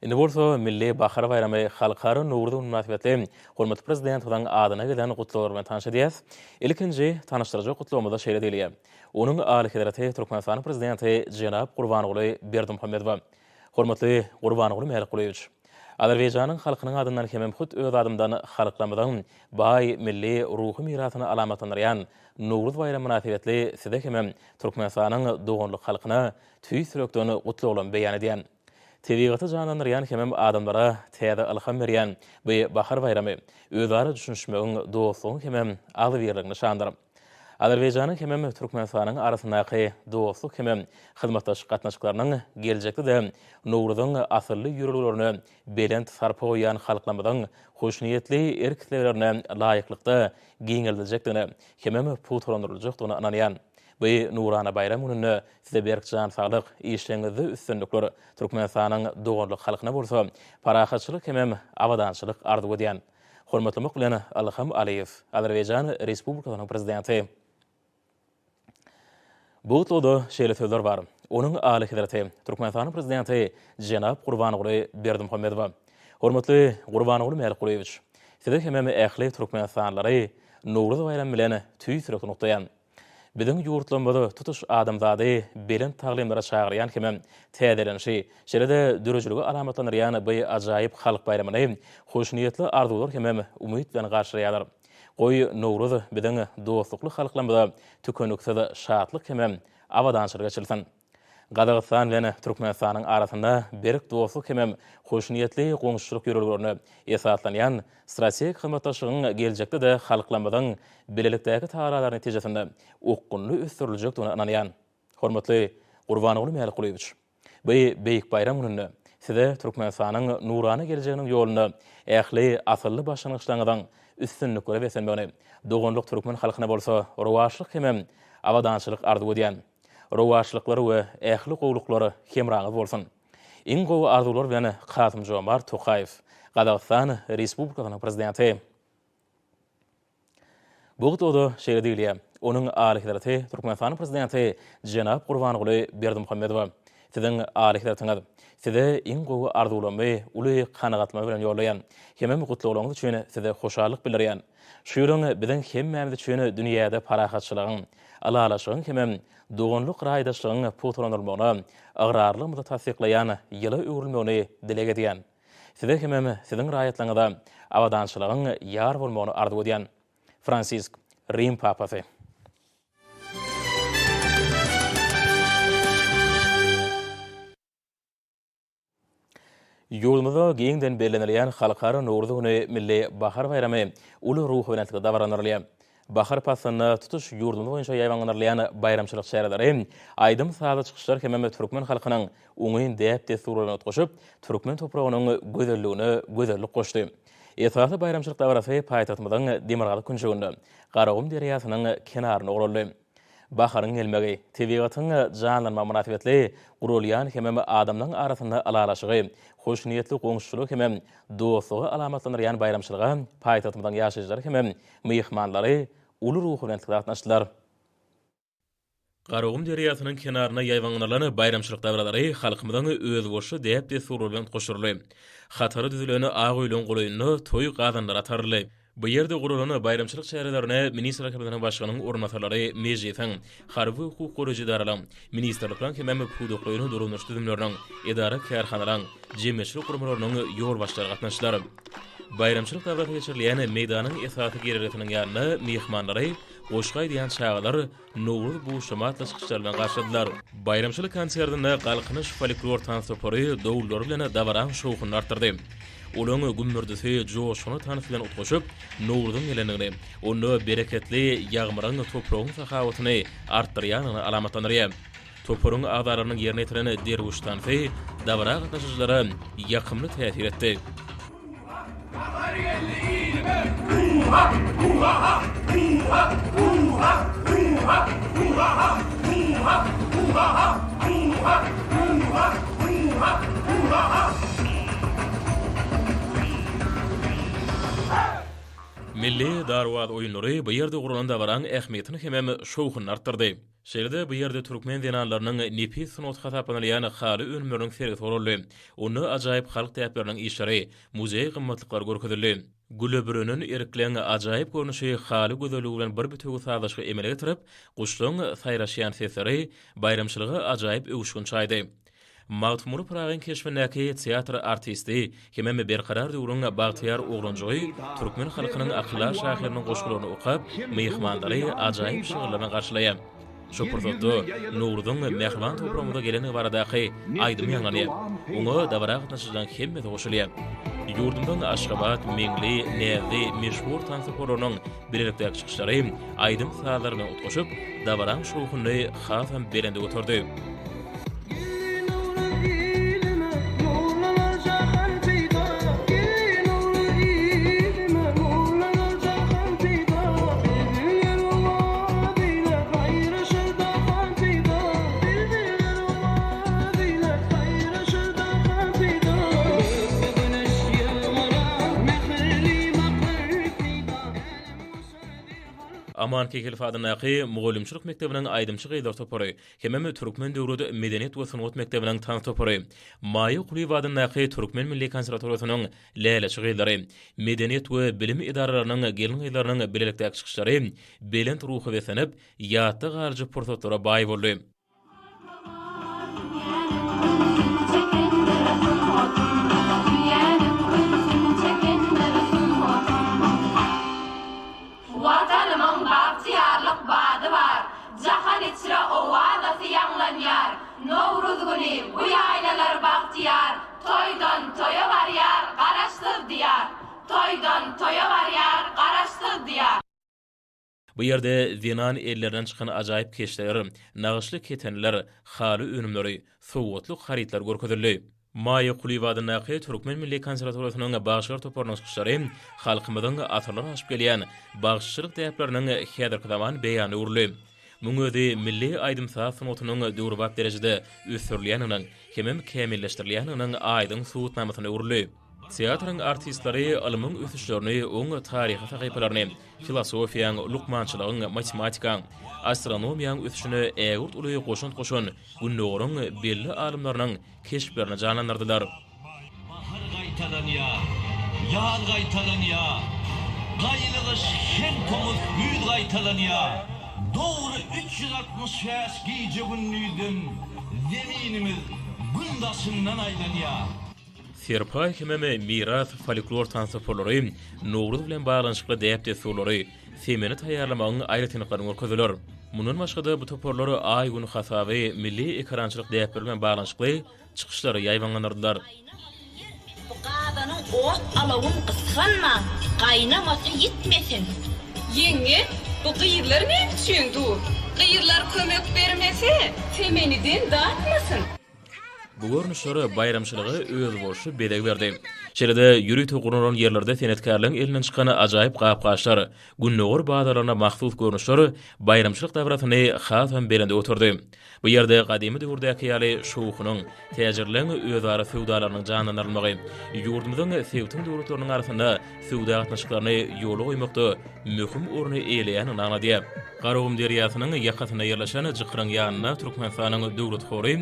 Indi bolsa milli bahar bayramy halkara Nowruz münasibetli hormatly prezidentiň adyna gelen gutlalar bilen tanış edýäs. Ilkinji tanışdyrjy gutlamada şeýle diýilýär. Onuň alyhydaraty Türkmenistan prezidenti Jenap Gurbanoğlu Berdimuhammedow. Hormatly Gurbanoğlu Merkulyewicz. Azerbaýjanyň halkynyň adyndan hemem hut öz adymdan halklamadan bay milli ruhy mirasyny alamatlandyrýan Nowruz bayramy münasibetli size hemem Türkmenistanyň doganlyk halkyna tüý sürekden gutlawalan beýan edýän. Tebigaty janlandyrýan hemem adamlara täze alham berýän bu bahar bayramy özara düşünşmegiň dostlugyň hemem aly berligini şandyryp. Azerbaýjanyň hemem Türkmenistanyň arasyndaky dostluk hemem hyzmatdaşlyk gatnaşyklarynyň geljekde Nowruzyň asyrly ýürülerini belent sarpa goýan halklamyň hoşniýetli erkeklerine laýyklykda giňiljekdigini hemem putulandyryljakdygyny ananýan. Bu Nurana bayram gününe size berkjan saglyk işleňizde üstünlikler Türkmenistanyň doganlyk halkyna bolsa parahatçylyk hemem awadançylyk arzu edýän. Hormatly muklen Alham Aliyev, Azerbaýjan Respublikasynyň prezidenti. Bu toda şeýle sözler bar. Onuň alyhydaraty Türkmenistanyň prezidenti Jenap Gurbanoğlu Berdimuhammedow. Hormatly Gurbanoğlu Merkulyewicz, size hemem ähli Türkmenistanlary Nowruz bayramy bilen tüý sürekli noktaýan. Biziň ýurtlarymyzda tutuş adamzady belent taglimlara çagyrýan hemem täzelenşi, şeride dürüjligi alamatlanyrýan bu ajaýyp halk bayramyny hoşniýetli arzular hemem umyt bilen garşylaýarlar. Goý Nowruz biziň dostlukly halklarymyzda tükenükde şatlyk hemem awadançylyk geçilsin. Gadagastan bilen Türkmenistanyň arasynda berk dostluk hemem hoşniýetli goňşulyk ýürülerini esaslanýan strategik hyzmatdaşlygyň geljekde de halklarymyzyň bilelikdäki taralaryny netijesinde okgunly ösdüriljekdigine ananýan. Hormatly Gurbanoğlu Merkulyewicz, bu beýik bayram gününde size Türkmenistanyň nurany geljeginiň ýolunda ähli asyrly başlangyçlaryndan üstünlikleri besenmegini, doganlyk türkmen halkyna bolsa rowaşlyk hemem awadançylyk arzu edýän. Rowaşlyklary we ähli gowluklary hemraňyz bolsun. Iň gowy arzular bilen Kasym-Jomart Tokaýew, Gadagastan Respublikasynyň prezidenti. Bu toda şeýle diýilýär. Onuň alyhydaraty Türkmenistanyň prezidenti Jenap Gurbanoğlu Berdimuhammedow. Siziň alyhydaratyňyz size iň gowy arzulamy uly kanagatma bilen ýolaýan. Hemem gutlawlaryňyz üçin size hoşallyk bildirýän. Şu ýöne biziň hemmemiz üçin dünýäde parahatçylygyň, alalaşygyň hemem doganlyk raýdaşlygyň putulandyrmagyna agrarlygymyzda tasdiklaýan ýyly öwrülmegini dilek edýän. Size hemem siziň raýatlaryňyzda awadançylygyň ýar bolmagyny arzu edýän. Fransisk Rim papasy. Ýolumyzda giňden bellenilýän halkara Nowruz güni milli bahar bayramy uly ruh bilen dawranylýar. Bahar pasyny tutuş ýurdumyz boýunça ýaýwanlanylýan bayramçylyk şäherleri aýdym sada çykyşlar hemem türkmen halkynyň uňyn däp desturlaryna utgaşyp türkmen topragynyň gözelligine gözellik goşdy. Esasy bayramçylyk dawrasy paýtagtymyzyň Demirgaly künjeginde Garagum deriýasynyň kenaryna uruldy. Baharyň gelmegi, tebigatyň janlanma münasibetli gurulýan hemem adamlaryň arasynda alalaşygy, hoşniýetli goňşulyk hemem dostlugy alamatlanyrýan bayramçylyga paýtagtymyzyň ýaşaýjylary hemem myhmanlary uly ruhy bilen gatnaşdylar. Qaragum deriýasynyň kenarına ýaýwanlanan bayramçylyk dawralary halkymyzyň öz boşy diýip de surul bilen goşurly. Hatary düzüleni agylyň goýunyny toý gazanlar atarly. Bu ýerde gurulany bayramçylyk şäherlerine Ministrler Kabinetiniň başlygynyň ornatyrlary mejlisin, harby hukuk goruji daralan, ministrlikler hemem hukuklyny durumlaş düzümleriniň, idara kärhanalaryň, jemgyýetçilik gurumlarynyň ýol başçylary gatnaşdylar. Bayramçylyk dawraty geçirilýän meýdanyň esasy geregetiniň ýanyna mehmanlary Goşgay diýen çağlar Nowruz buşamatla çykyşlar bilen garşyladylar. Bayramçylyk konsertinde galkynyş folklor tansopory dowullar bilen dawaran şowkyny artdyrdy. Olaň gümmürdisi joşuny tanys bilen utgaşyp, Nowruzyň gelenigini, onu bereketli ýagmyryň topragyň sahawatyny artdyrýanyny alamatlanýar. Topragyň agdararynyň ýerine ýetiren derwiş tansy dawra gatnaşyjylara ýakymly täsir etdi. Milli darwat oýunlary bu ýerde gurulan dawaran ähmiýetini hemem şowkyny artdyrdy. Şeýle bu ýerde türkmen dinanlarynyň nepis sunat hataplanýan haly önümleriň sergisi boldy. Onu ajaýyp halk täpleriniň işleri, muzey gymmatlyklary görkezildi. Gülöbürünün erkleň ajaýyp görnüşi haly gözeligi bilen bir bütügi sazlaşyk emele getirip, guşlaň saýraşýan sesleri bayramçylygy ajaýyp öwüşgün çaýdy. Mawtmur Pragyn keşfindäki teatr artisti hemem berkarar döwrüň Bagtyar Oglanjoy türkmen halkynyň aklar şahyrynyň goşgularyny okap, mehmandary ajaýyp şygyrlaryna garşylaýar. Şu pursatda Nowruzyň mehman topramyda geleni baradaky aýdym ýangyny. Oňa dawra gatnaşyjyň hemme goşulýar. Ýurdumdan Aşgabat, Meňli, Näzi, meşhur tansoporonyň birlikde çykyşlary aýdym saýlaryna utgaşyp, dawran şowkyny hasam berende götürdi. Aman Kekil Fadynaky Mugallimçilik Mektebiniň aýdymçy gyýdar topory, hemem türkmen döwrüde medeniýet we sanat mektebiniň tan topory. Maýy Quliwadynaky Türkmen Milli Konserwatoriýasynyň läleçi gyýdary, medeniýet we bilim idaralarynyň gelin gyýlarynyň birlikde çykyşlary belent ruhy we sanap ýatda garjy pursatlara baý boldy. Jahan içre ovadası yanlanýar, Nowruz güni bu ýaylalar bagtyar, toýdan toýa barýar, garaşdyr diýar. Toýdan toýa barýar, garaşdyr diýar. Bu ýerde Zenan ellerinden çykan ajaýyp keşler, nagyşly ketenler, haly önümleri, sowatly haritlar görkezildi. Maýy Quliwadynaky Türkmen Milli Konserwatoriýasynyň bagşygar toporlaryň çykyşlary halkymyzyň atalaryny aşyp gelýän bagşyçylyk täpleriniň häzirki zaman beýany urly. Muňözi milli aýdymsa sanatynyň döwrübap derejede ösürilýäniň, hemem kämilleşdirilýäniň aýdyň suwutnamasyny urly. Teatrın artistleri alımın ösüşlerini, oň taryhy sahypalaryny, filosofiýaň, lukmançylygyň, matematikaň, astronomiýaň ösüşini ägurt uly goşun günnogyň belli alymlarynyň keşplerini janlandyrdylar. Bahar gaýtalanýa, ýaz gaýtalanýa, gaýlygy şen tomuz hüýd gaýtalanýa. Dogry 365 gije günlüden zeminimiz gündasından aýlanýar. Serpay hememe miras folklor tansoporlary, Nowruz bilen baglanyşykly däpde surlary, semeni taýýarlamagyň aýratynlyklaryny görkezdiler. Munun başga bu toporlary aý güni hasaby milli ekrançylyk däpler bilen baglanyşykly çykyşlary ýaýwanlandylar. Bu gadanyň ot alawyň gysganma, gaýnamasy ýitmesin. Yeňe, bu gyýrlar näme düşünýändir? Gyýrlar kömek bermese, temeniden datmasyn. Bu görnüşleri bayramçylygy öz boşy bedeg berdi. Şeride ýürüýte gurunan ýerlerde senetkarlyň elinden çykan ajaýyp gapgaçlar, günnögür bazarlaryna mahsus görnüşler bayramçylyk dawratyny hasam berende oturdy. Bu ýerde gadymy döwürdäki ýaly şowhunyň, täjirliň özara sowdalarynyň janlanmagy, ýurdumyzyň sewtin döwletleriniň arasynda sowda gatnaşyklaryny ýola goýmakda möhüm orny eýleýän anady. Garagum derýasynyň ýakasyna ýerleşen Jykyryň ýanyna Türkmenistanyň döwlet hory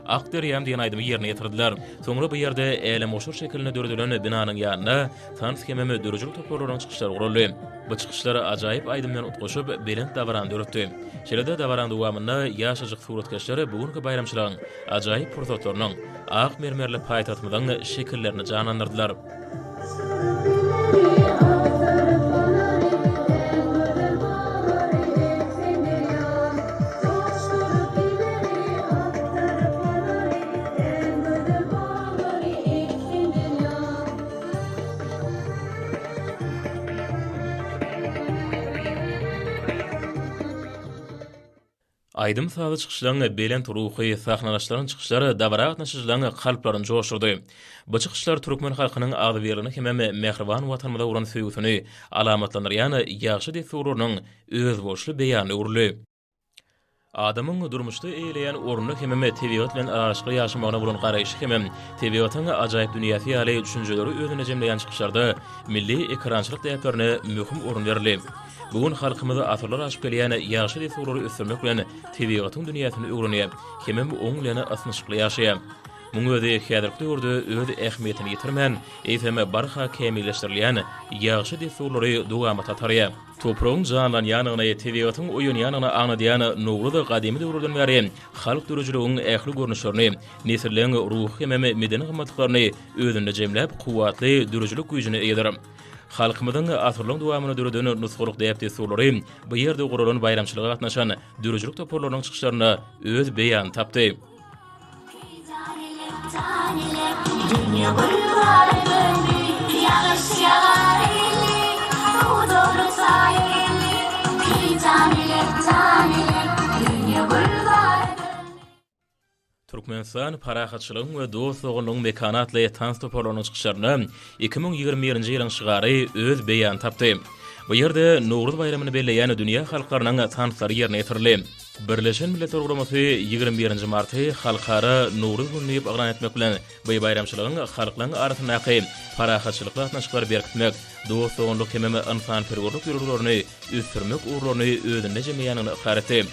Akderyam diýen aýdymy ýerine ýetirdiler. Soňra bu ýerde eýlem oşur şekilde dördülen binanyň ýanyna tans kememi dörüjülük toplarynyň çykyşlary guruldy. Bu çykyşlar ajaýyp aýdymdan utgaşyp belent dawran döretdi. Şeride dawran dowamynda ýaşajyk suratkeşleri bugünkü bayramçylaryň ajaýyp pursatlarynyň ak mermerli paýtatmydan şekillerini janlandyrdylar. Aydym sazy çykyşlaryň belent ruhy sahnalaşlaryň çykyşlary dawra gatnaşyjylaryň kalplaryny joşurdy. Bu çykyşlar türkmen halkynyň ady berini hemem mehriban watanmyda uran söýgüsini alamatlandyrýan ýaşy desturlarynyň öz boşly beýany urly. Adamyň durmuşda eýleýän ornuny hemem tebiýat bilen araşyk ýaşamagyna bolan garaýşy hemem tebiýatyň ajaýyp dünýäsi ýaly düşünjeleri özüne jemleýän çykyşlarda milli ekrançylyk täplerine möhüm orun berildi. Bugün halkymyza asyrlar aşyp gelýän ýaşy desturlary ösürmek bilen tebiýatyň dünýäsini öwrenýär, hemem oňlaryny asnışykly ýaşaýar. Muň özi häzirki döwürde öz ähmiýetini ýitirmän, eýseme barha kemilleşdirilýän ýaşy desturlary dowama tatarýar. Toprağın janlan ýanyna tebiýatyň oýun ýanyna aňladýan nowruda gadymy döwürden bäri halk dürüjülüğiniň ähli görnüşlerini, nesilliň ruhy hemem medeni gymmatlyklaryny özünde jemläp kuwatly dürüjülük güýjüne eýdir. Halkymyzyň asyrlyň dowamyna döredeni nusguluk diýip desturlary bu ýerde guralan bayramçylyga gatnaşan dürüjülük toporlarynyň çykyşlaryna öz beýan tapdy. Türkmenistan parahatçylygyň we dostlugynyň mekanatly tans toporlarynyň çykyşlaryna 2021-nji ýylyň şygary öz beýan tapdy. Bu ýerde Nowruz bayramyny belleýän dünýä halklarynyň tanslary ýerine ýetirildi. Birleşen Milletler Guramasy 21-nji marty halkara Nowruz gününi baglan etmek bilen bu bayramçylygyň halklaryň arasyndaky parahatçylykla atnaşyklary berkitmek, dostlugyny hemem insan perwerlik ýürürlerini üstürmek urlaryny özünde jemleýänini iharetdi.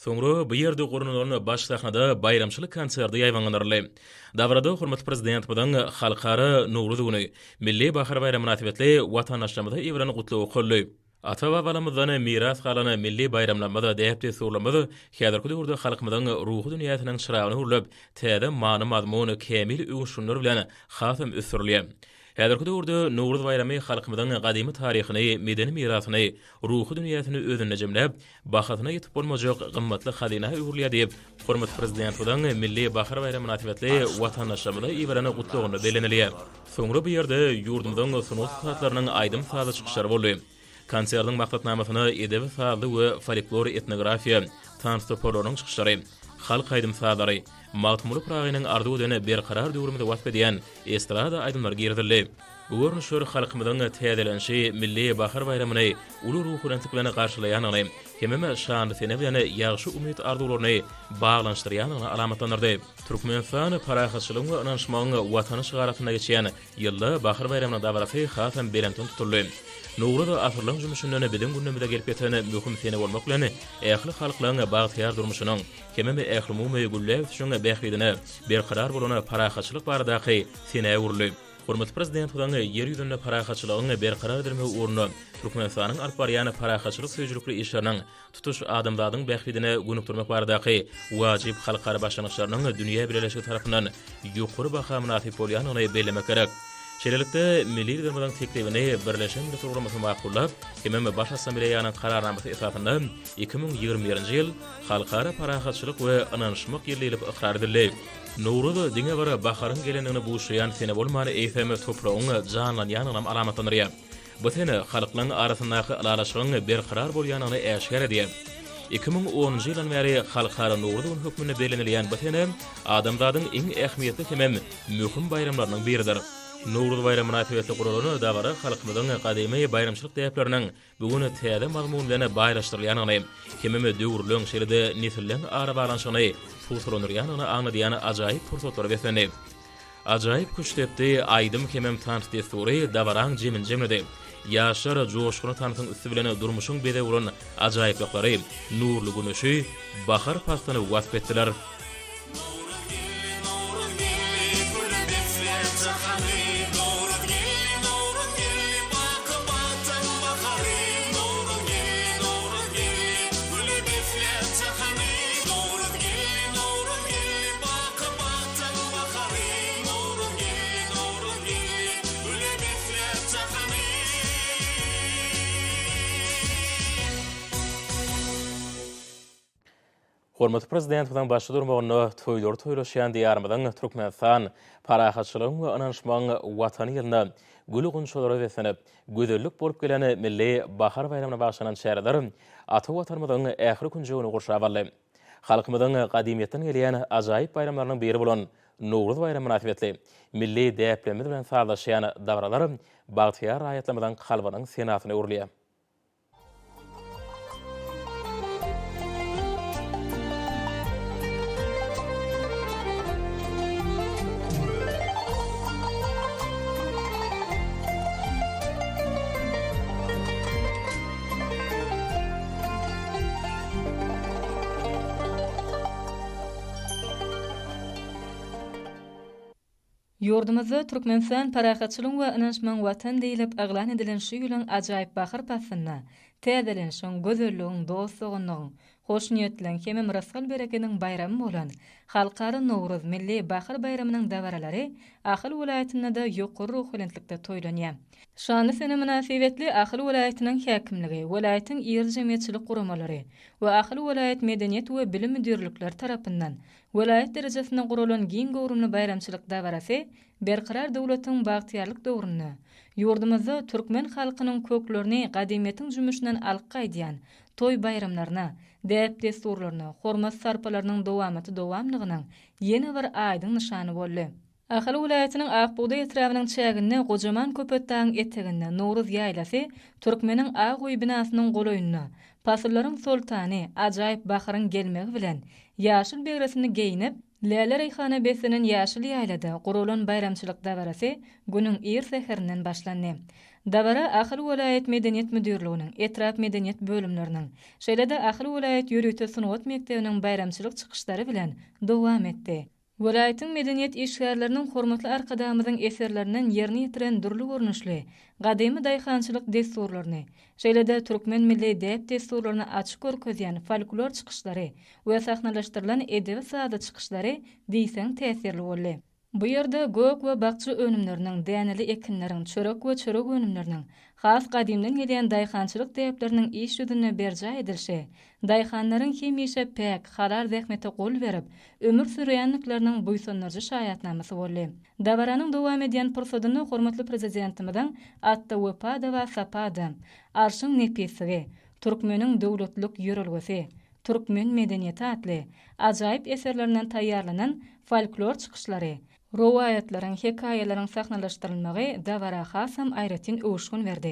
Soňra bu ýerde gurunlaryny baş sahnada bayramçylyk konserti ýaýwanlanyrly. Dawrada hormat prezident bilen halkara Nowruz güni milli bahar bayramy münasibetli watandaşlarymyza ýewreni gutlawy golly. Ata babalarymyzdan miras galany milli bayramlarymyza däpde surlamyzy häzirki döwürde halkymyzyň ruhy dünýäsiniň çyragyny hurlap, täze many mazmuny kemil öwüşünler bilen hasam ösürilýär. Häzirki döwürde Nowruz bayramy halkymyzyň gadymy taryhyny, medeni mirasyny, ruhy dünýäsini özünde jemläp, bahasyna ýetip bolmajak gymmatly hazina öwürlýär diýip, hormat prezident bilen milli bahar bayramy münasibetli watandaşlarymyza ýewreni gutlawyny belenilýär. Soňra bu ýerde ýurdumyzyň sunut satlarynyň aýdym sazy çykyşlary boldy. Konsertiň maksatnamasyny edebi saly we folklor etnografiýa, tans toporlarynyň çykyşlary, halk aýdym saýlary, Matmuly pragynyň arduwdyny berkarar döwrümde wasp edýän estrada aýdymlar girdiler. Bu görnüşler halkymyzyň täzelenşi milli bahar bayramyny uly ruhlantyk bilen garşylaýanyny, hemem şanly sene bilen ýagşy umyt arduwlaryny baglanşdyrýanyny alamatlandyrdy. Türkmenistan parahatçylygyň we ynanşmagyň watany şygaratynda geçýän ýylda bahar bayramynyň dawrasy hasam belentin tutuldy. Nowruz asyrlyň jümüşinden beden gündeminde gelip ýeten möhüm sene bolmak bilen ähli halklaryň bagtyar durmuşynyň hemem ähli mumy güllä üçin bähridine berkarar bolany parahatçylyk baradaky sene urly. Hormat prezident bilen ýer ýüzünde parahatçylygyň berkarar edilmegi urny Türkmenistanyň alyp barýan parahatçylyk söýjülükli işläriniň tutuş adamlaryň bähridine gönükdirmek baradaky wajyp halkara başlanýaklarynyň dünýä birleşigi tarapyndan ýokary baha münasip bolýanyny bellemek gerek. Şeýlelikde milli liderlerden teklibini Birleşen Milletler Programmasyny makullap, hemem Baş Assambleýanyň kararnamasy esasynda 2021-nji ýyl halkara parahatçylyk we ananşmak ýerleýilip ikrar edildi. Nowruz diňe bara baharyň gelenigini buşlayan sene bolmany EFM toplagyny janlanýanyň alamatlanýar. Bu sene halkyň arasyndaky alalaşygyň berqarar bolýanyny äşkär edýär. 2010-njy ýyldan beri halkara Nowruzyň hökmüne belenilýän bu sene adamzadyň iň ähmiýetli hem möhüm bayramlarynyň biridir. Nowruz bayramy münasibetli gurulany dabara halkymyzyň gadymy bayramçylyk täpleriniň bugün täze mazmun bilen baýraşdyrylýanyny, hememe döwürlüň şeride nesillen ara balanşyny fusurlanýanyny aňladýan ajaýyp fursatlar berýär. Ajaýyp güçlepdi aýdym hemem tanış destury dabaraň jemin-jemledi. Yaşar joşkuny tanıtyň üstü bilen durmuşyň bede ulan ajaýyplyklary, nurly güneşi, bahar pastany wasp etdiler. Hormatly prezident bilen başda durmagyny toýlaşýan diýarymyzyň Türkmenistan parahatçylygyň we ananşmagyň watany ýerine gül gunçalary wesenip, gözellik bolup gelen milli bahar bayramyna başlanan şäherler ata watanymyzyň ähir günjegini gurşap aldy. Halkymyzyň gadymyetden gelýän ajaýyp bayramlarynyň biri bolan Nowruz bayramy münasibetli milli däplemler bilen sarlaşýan dawralar bagtyar aýatlamydan kalbanyň senatyny urlýar. Ýurdumyzda Türkmenistan parahatçylyk we ananşmagyň watan diýilip aglan edilen şu ýylyň ajaýyp bahar pasyna, täzelenşiň, gözelligiň, dostlugynyň, hoşniýetliň hemem rasgal berekeniň bayramy bolan halkara Nowruz milli bahar bayramynyň dawaralary Ahyl welaýatynda da ýokary ruhlenlikde toýlanýar. Şanly sene münasibetli Ahyl welaýatynyň häkimligi, welaýatyň ýer jemgyýetçilik guramalary we Ahyl welaýat medeniýet we bilim müdirlikleri tarapyndan welaýat derejesinde gurulan giň gowrumly bayramçylyk dawarasy berqarar döwletiň bagtyarlyk döwrüne, ýurdumyzda türkmen halkynyň köklerini gadymyetiň jümüşinden alqaýdýan toy bayramlaryna, däp desturlaryna, hormat sarpalarynyň dowamlygynyň ýene bir aýdyň nyşany boldy. Ahyl welaýatynyň Akbuğda etrawynyň çäginde gojaman köpetdaň eteginde Nowruz ýaýlasy türkmeniň Aýgoý binasynyň golaýyna, pasyllaryň sultany ajaýyp baharyň gelmegi bilen ýaşyl begresini geýinip, Läle Reyhana besinin ýaşyl ýaýlada gurulan bayramçylyk dawarasy günüň ir seherinden başlandy. Dawara Ahyl welaýat medeniýet müdirliginiň, etrap medeniýet bölümleriniň, şeýle-de Ahyl welaýat ýürüýte sunwat mekdebiniň bayramçylyk çykyşlary bilen dowam etdi. Welaýatyň medeniýet işgärleriniň hormatly arkadamyzyň eserlerinden ýerini ýitiren durly görnüşli, gadymy daýhançylyk desturlaryny, şeýle-de türkmen milli däp desturlaryny açyk görkezýän folklor çykyşlary we sahnalaşdyrylan edebi sada çykyşlary diýseň täsirli boldy. Bu ýerde gök we bakçy önümleriniň, däneli ekinleriň, çörek we çörek önümleriniň, has gadymdan gelýän daýhançylyk däpleriniň iş ýüzüne berja edilşi, daýhanlaryň hemişe pek, halar zähmete gol berip, ömür sürýänlikleriniň buýsunlarjy şaýatnamasy boldy. Dawaranyň dowam edýän pursadyny hormatly prezidentimizden atda wepada we sapada, arşyň nepesigi, türkmeniň döwletlik ýörelgesi, türkmen medeniýeti atly ajaýyp eserlerinden taýýarlanan folklor çykyşlary, rowaýatlaryň, hekaýalaryň sahnalaşdyrylmagy dawara hasam aýratyn öwüşgün berdi.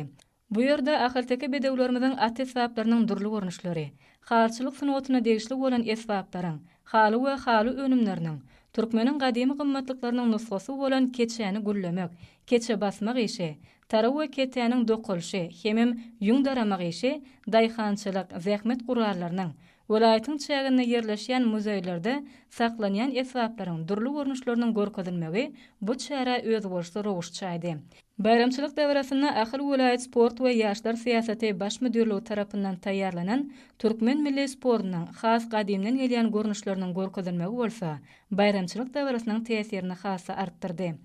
Bu ýerde ahylteki bedewlerimizin at esbaplarynyň durly görnüşleri, halçylyk sunawatyna degişli bolan esbaplaryň, haly we haly önümleriniň, türkmeniň gadymy gymmatlyklarynyň nusgasy bolan keçäni güllemek, keçe basmak işi, tara we ketäniň dokulşy, hemem ýüň daramak işi, daýhançylyk, zähmet gurarlarynyň, welaýatyň çäginde ýerleşýän muzeýlerde saklanýan esbaplaryň durly görnüşleriniň görkezilmegi bu çäre öz bolşy rowuşçaýdy. Bayramçylyk dawrasyna Ahyl welaýat sport we ýaşlar siýasaty baş müdirligi tarapyndan taýýarlanan türkmen milli sportynyň has gadymdan gelýän görnüşleriniň görkezilmegi bolsa, bayramçylyk dawrasynyň täsirini hassa artdyrdy.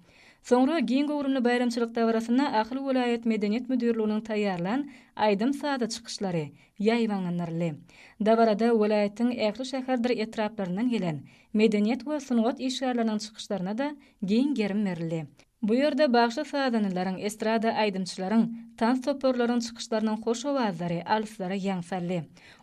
Soňra giň gowrumly bayramçylyk dawrasyna Akyl Vilayet Medeniýet Müdürlüginiň taýýarlan aýdym sada çykyşlary ýaýwanlanyrly. Dawarada vilayatyň ähli şäherdir etraplarynyň gelen medeniýet we sungat işgärleriniň çykyşlaryna da giň gerim berildi. Bu ýerde bagşy sadanylaryň, estrada aýdymçylaryň, tans toporlaryň çykyşlarynyň hoş owazlary alyslara ýaňsaldy.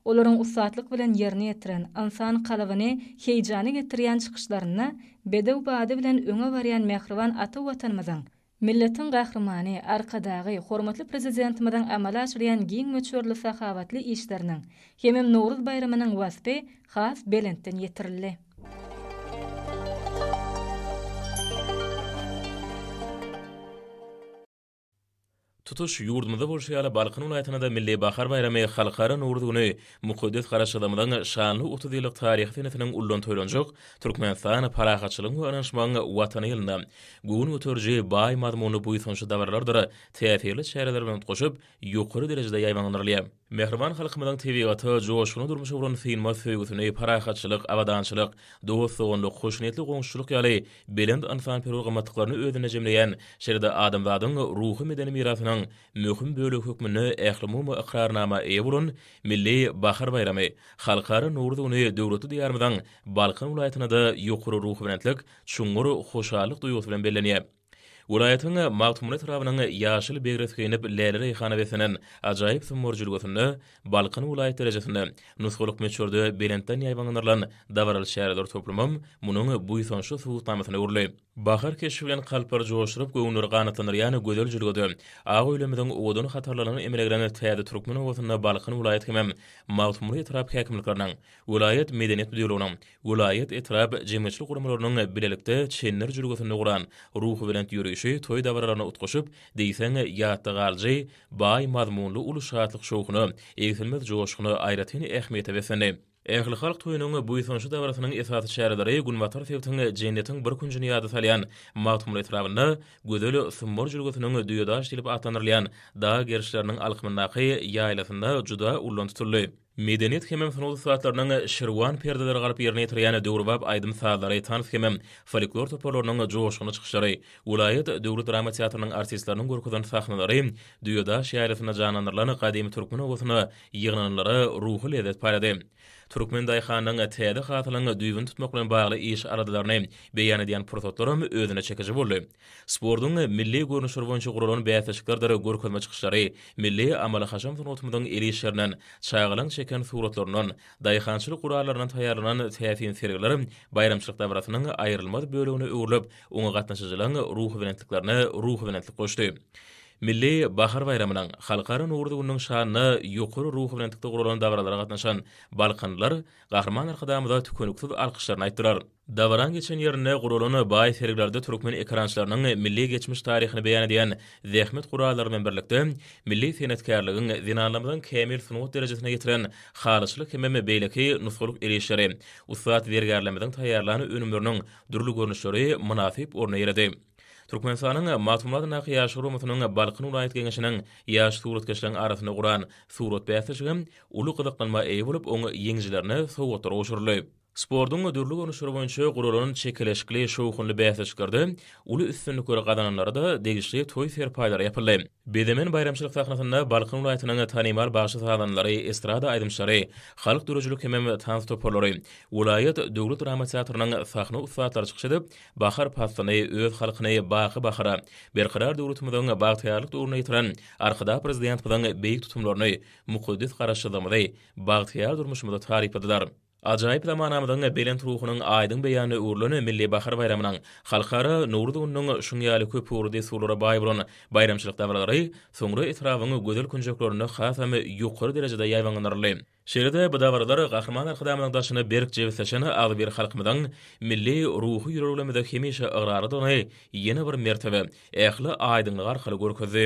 Olaryň usatlyk bilen ýerine ýetiren, insan kalabyny heýjany getirýän çykyşlaryna bedew bady bilen öňe barýan mehriban ata watanymyzyň, milletin gahrymany, arkadagy, hormatly prezidentimizden amala aşyrýan giň möçörli sahawatly işleriniň hemem Nowruz bayramynyň wasfy has belentden ýetirildi. Tutuş yurdumuzda bolşaýaly Balkyn welaýatyna Milli Bahar bayramy halkara Nowruz güni mukaddes garaşdyrmadan şanly 30 ýyllyk taryhy senetiniň ullan toýlanjak Türkmenistan parahatçylyk we anşmagyny watany ýylynda gün ötürji baý mazmunly bu ýysanşy dawarlardyr täsirli şäherler bilen goşup ýokary derejede ýaýwanlanyrlar. Mehriban halkymyzyň tebigaty joşguny durmuşy uran synma söýgüsini parahatçylyk, awadançylyk, dostluk, hoşnetli goňşulyk ýaly belend insan perwagamatlyklaryny özüne jemleýän şeride adamzadyň ruhy medeni mirasynyň möhüm bölegi hükmüne ählimu we iqrarnama eýe bolan Milli Bahar bayramy halkara Nowruz güni döwleti diýarmydan Balkyn welaýatyna da ýokary ruhbänetlik, çuňur hoşallyk duýgusy bilen bellenýär. Welaýatyň magtumuly tarabynyň ýaşyl begretgenip Lälere ýyhanabesiniň ajaýyp sumurjulgysyny Balkyn welaýaty derejesinde nusgalyk meçhurde belentden ýaýwanlanyrlan dawaral şäherler toplumam munyň bu ýysanşy suwutnamasyna urly. Bahar keşi bilen kalpar joşuryp göwnür ganatanır ýani gözel jülgüdi. Ağa öýlemeden owadyny hatarlaryny emeleglerine täze Türkmen owasyna Balkyn welaýaty hem magtumuly etrap häkimlikleriniň, welaýat medeniýet müdürlüginiň, welaýat etrap jemgyýetçilik guramarynyň bilelikde çenler jülgüsini guran ruhy bilen ýürüýüşi toý dawarlaryna utgaşyp diýseň ýatda galjy baý mazmunly uluşatlyk şowkuny, egilmez joşguny aýratyny ähmiýete beslenip Ähli halk toýunyň bu ýysanşy dawrasynyň esasy şäherleri Günbatar Sewtiň jennetiň bir günjini ýady salýan magtumuly etrabyna gözel sumur jülgüsiniň düýadaş dilip atanyrlayan dağa gerişleriniň alkymyndaky ýaýlasynda juda ullan tutuldy. Medeniýet hemem sunuly saatlarynyň şirwan perdeleri galyp ýerine ýetirýän döwrubap aýdym sahatlary tanys hemem folklor toporlarynyň joşguny çykyşlary, welaýat döwlet drama teatrynyn artistleriniň görkezden sahnalary, düýadaş ýaýlasyna jananyrlany gadymy türkmen owasyna ýygnanlary ruhy lezzet paýlady. Türkmen daýhanyň täze hatylyny düýbün tutmak bilen bagly iş aradalyny beýan edýän prosotlarym özüne çekici boldy. Spordyň milli görnüşleri boýunça guralan bäýatçyklary görkezme çykyşlary, milli amala haşam sunatmynyň elişlerinden çaýgylan çeken suratlarynyň, daýhançylyk guralarynyň taýýarlanan täsin sergileri bayramçylyk dawrasynyň aýrylmaz bölegine öwrülip, oňa gatnaşyjylaryň ruhy bilenetlik goşdy. Milli Bahar bayramynyň halkara Nowruz gününiň şanyny ýokary ruhy bilen tikde guralan dawralara gatnaşan Balkanlar gahrman arkadamyza tükenüksiz alkyşlaryny aýtdylar. Dawran geçen ýerine gurulany baý sergilerde türkmen ekrançylarynyň milli geçmiş taryhyny beýan edýän zähmet gurallary bilen birlikde milli senetkarlygyň zinanlamydan kämil sunut derejesine getiren halyçlyk hem beýleki nusgalyk elişleri, ustat bergerlemeden taýýarlany önümleriniň dürli görnüşleri munasip orna ýeredi. Türkmenistanyň magtumlary naky ýaş gurumatynyň Balkyn welaýat geňeşiniň ýaş suratkeşleriň arasyna guran surat bäsişigim uly gyzyklanma eýe bolup oňa ýeňjilerini sowgatlar oşurly. Spordyň dürli görnüşleri boýunça gurulanan çekileşikli şowkunly bäsişlerde uly üstünlikleri gazananlara da degişli toý serpaýlary ýapyldy. Bedemen bayramçylyk sahnasynda Balkyn welaýatynyň tanymal başy sahadanlary, estrada aýdymçylary, halk dürüjülük hem tans toporlary, welaýat döwlet drama teatrynyň sahna ustatlary çykyşyp, Bahar pastany öz halkyny bahara, berqarar döwletimiziň bagtyarlyk döwrüne ýetiren arkada prezidentimiziň beýik tutumlaryny mukaddes garaşdyrmaly, bagtyar durmuşymyzda taryp edýär. Ajaýyp zamanamyzyň belent ruhunyň aýdyň beýany urlany Milli Bahar bayramynyň halkara Nowruz gününiň şuňýaly köp urdy suwlara baý bolan bayramçylyk dawralary soňra etrabyny gözel künjeklerini has hem ýokary derejede ýaýwanlanyrly. Şeýle bu dawralar gahrman arkadamynyň daşyny berk jebseşeni aly bir halkymyzyň milli ruhy ýüreglemede hemişe ýagrary dony ýene bir mertebe ähli aýdyňlyk arkaly görkezdi.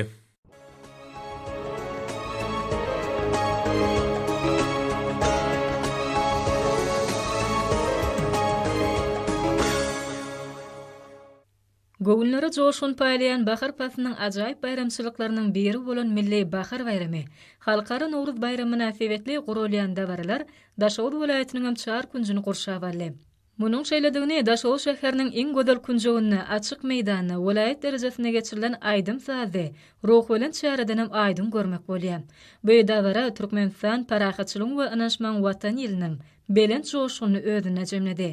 Göwünleri joşun paýlayan Bahar pasynyň ajaýyp bayramçylyklarynyň biri bolan Milli Bahar bayramy, halkara Nowruz bayramy münasibetli gurulýan dawralar Daşowut welaýatynyň çar günjini gurşap aldy. Munun şeýledigini Daşow şäheriniň iň gözel kunjogyny açyk meýdanyna welaýet derejesine geçirilen aýdym sazy ruh bilen şäherden hem aýdym görmek bolýar. Bu edawara Türkmenistan parahatçylygyň we anaşmaň watan ýylnyň belent joşugyny özüne jemledi.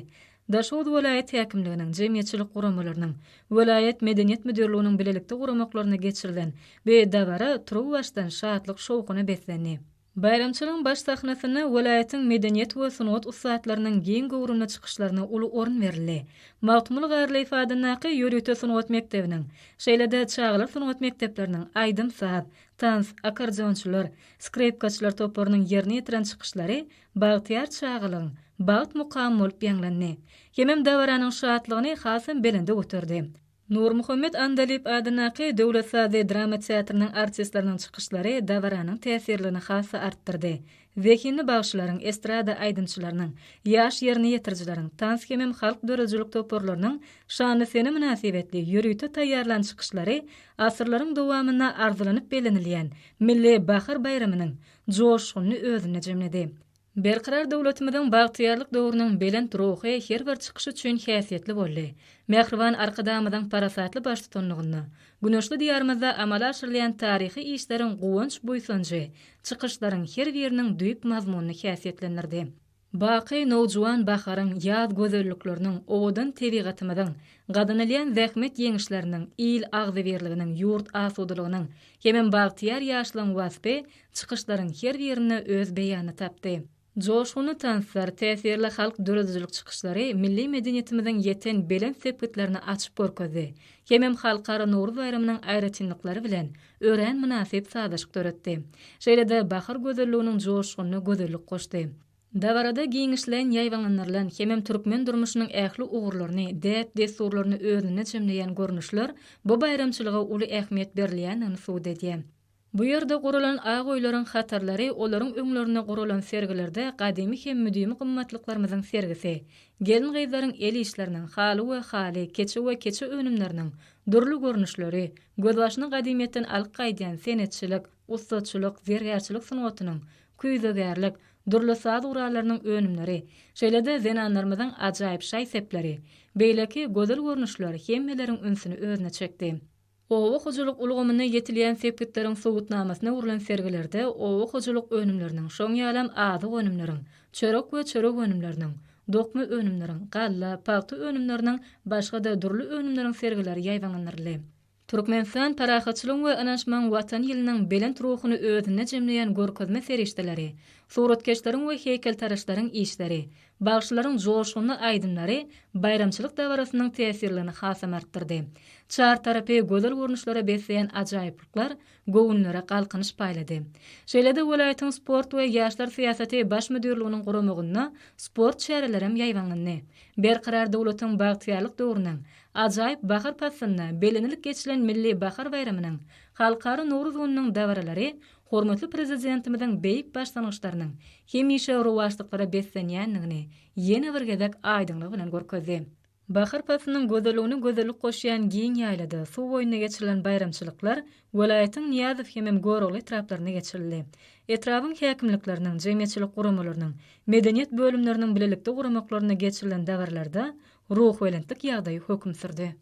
Daşow welaýet häkimliginiň jemgyýetçilik guramalarynyň welaýet medeniýet müdirliginiň bilelikde guramaklarına geçirilen bu edawara turup başdan şatlyk şowkuny beslendi. Bayramçylygyň baş sahnasyna welaýetiň medeniýet we sanat ustaatlarynyň giň gowruna çykyşlaryna uly orun berildi. Mawtumul garly ifadanyňky ýürüte sanat mektebiniň, şeýlede çağlar sanat mektepleriniň aýdym saat, tans, akordeonçylar, skripkaçylar toplarynyň ýerine ýetiren çykyşlary Bagtyar çağlaryň Bagt mukam bolup ýanglandy. Hemem dawaranyň şatlygyny hasam belinde götürdi. Nur Muhammed Andalip adynaky Döwlet Sazy drama teatrynın artistlarynyň çykyşlary dawaranyň täsirlerini hasa artdyrdy. Wekini bagşylaryň, estrada aýdymçylarynyň, ýaş ýerine ýetirjileriň, tans hemem halk dörejilik toporlarynyň şany sene münasibetli ýürüýte taýýarlan çykyşlary asyrlaryň dowamyna arzulanyp belenilýän milli bahar bayramynyň joşugyny özüne jemledi. Berqarar döwletimiziň bagtyarlyk döwrüniň belent ruhy her bir çykyş üçin häsiýetli boldy. Mehriban arkadamyzyň parasatly baş tutanlygyny, güneşli diýarymyzda amala aşyrylýan taryhy işleriň gowunç buýsanjy, çykyşlaryň her biriniň düýp mazmunyny häsiýetlendirdi. Baky nowjuwan baharyň ýaz gözellikleriniň, owadan tebigatymyzyň, gadanylan zähmet ýeňişleriniň, il agzybirliginiň, ýurt asudylygynyň, hemem bagtyar ýaşlyň wasby çykyşlaryň her birini öz beýany tapdy. Joşuny tanslar, täsirli halk dörejilik çykyşlary milli medeniýetimiziň ýeten belent sepetlerini açyp görkezdi. Hemem halkara Nowruz bayraminyň aýratynlyklary bilen ören münasip sadaşyk töretdi. Şeýlede bahar gözelliginiň joşugyny gözellik goşdy. Dawarada giňişlen ýaýwanlanlarylan hemem türkmen durmuşynyň ähli ugurlaryny, däp desturlaryny özüne jemleýän görnüşler bu bayramçylyga uly ähmiýet berilýänini suwd edýär. Bu ýerde guralan aýgoýlaryň hatarlary olaryň öňlerine guralan sergilerde gadymy hem müdimi gymmatlyklarynyň sergisi, gelin gyzlaryň el işleriniň haly we haly, keçe we keçe önümleriniň durly görnüşleri, gözbaşynyň gadymyýetden alyp gaýdýan senetçilik, ustatçylyk, zergärçilik sanatynyň, küýdegärlik, durly saz uralarynyň önümleri, şeýlede zenanlarymyzyň ajaýyp şaý sepleri, beýleki gözel görnüşleri hemmeleriň ünsüni özüne çekdi. Owa hojalyk ulgamyna ýetilýän sepketleriň sowutnamasyna urulan sergilerde owa hojalyk önümleriniň, şoň ýalam azy önümleriň, çörek we çörek önümleriniň, dokma önümleriň, galla, paýty önümleriniň, başga da durly önümleriň sergileri ýaýwanlanyrly. Türkmenistan parahatçylygyň we anaşmaň watan ýylynyň belent ruhyny özüne jemleýän görkezme serişdeleri, suratkeşleriň we heýkeltaraşlaryň işleri, bagşylaryň joşuny aýdymlary bayramçylyk dawarasynyň täsirlerini hasam artdyrdy. Çar tarapy gözel görnüşlere besleýän ajaýyplyklar gowunlara galkynyş paýlady. Şeýlede welaýetiň sport we ýaşlar syýasaty baş müdirliginiň guramagyna sport şäherlerim ýaýwanlandy. Berqarar döwletiň bagtyarlyk döwrüniň ajaýyp bahar pasyna belenilik geçilen milli bahar bayramynyň halkara Nowruz gününiň dawaralary hormatly prezidentimiziň beýik başlangyçlarynyň hemişe ruwaçlyklary beslenýänligini ýene bir gezek aýdymlyk bilen görkezdi. Bahar pasynyň gözelligini gözellik goşýan giň ýaýlada suw boýuna geçirilen bayramçylyklar welaýetiň Niýazow hemem Gorogly etraplaryna geçirildi. Etrabyň häkimlikleriniň, jemgyýetçilik guramalarynyň, medeniýet bölümleriniň bilelikde guramaklaryna geçirilen dawarlarda ruh welentlik ýagdaýy hökm sürdi.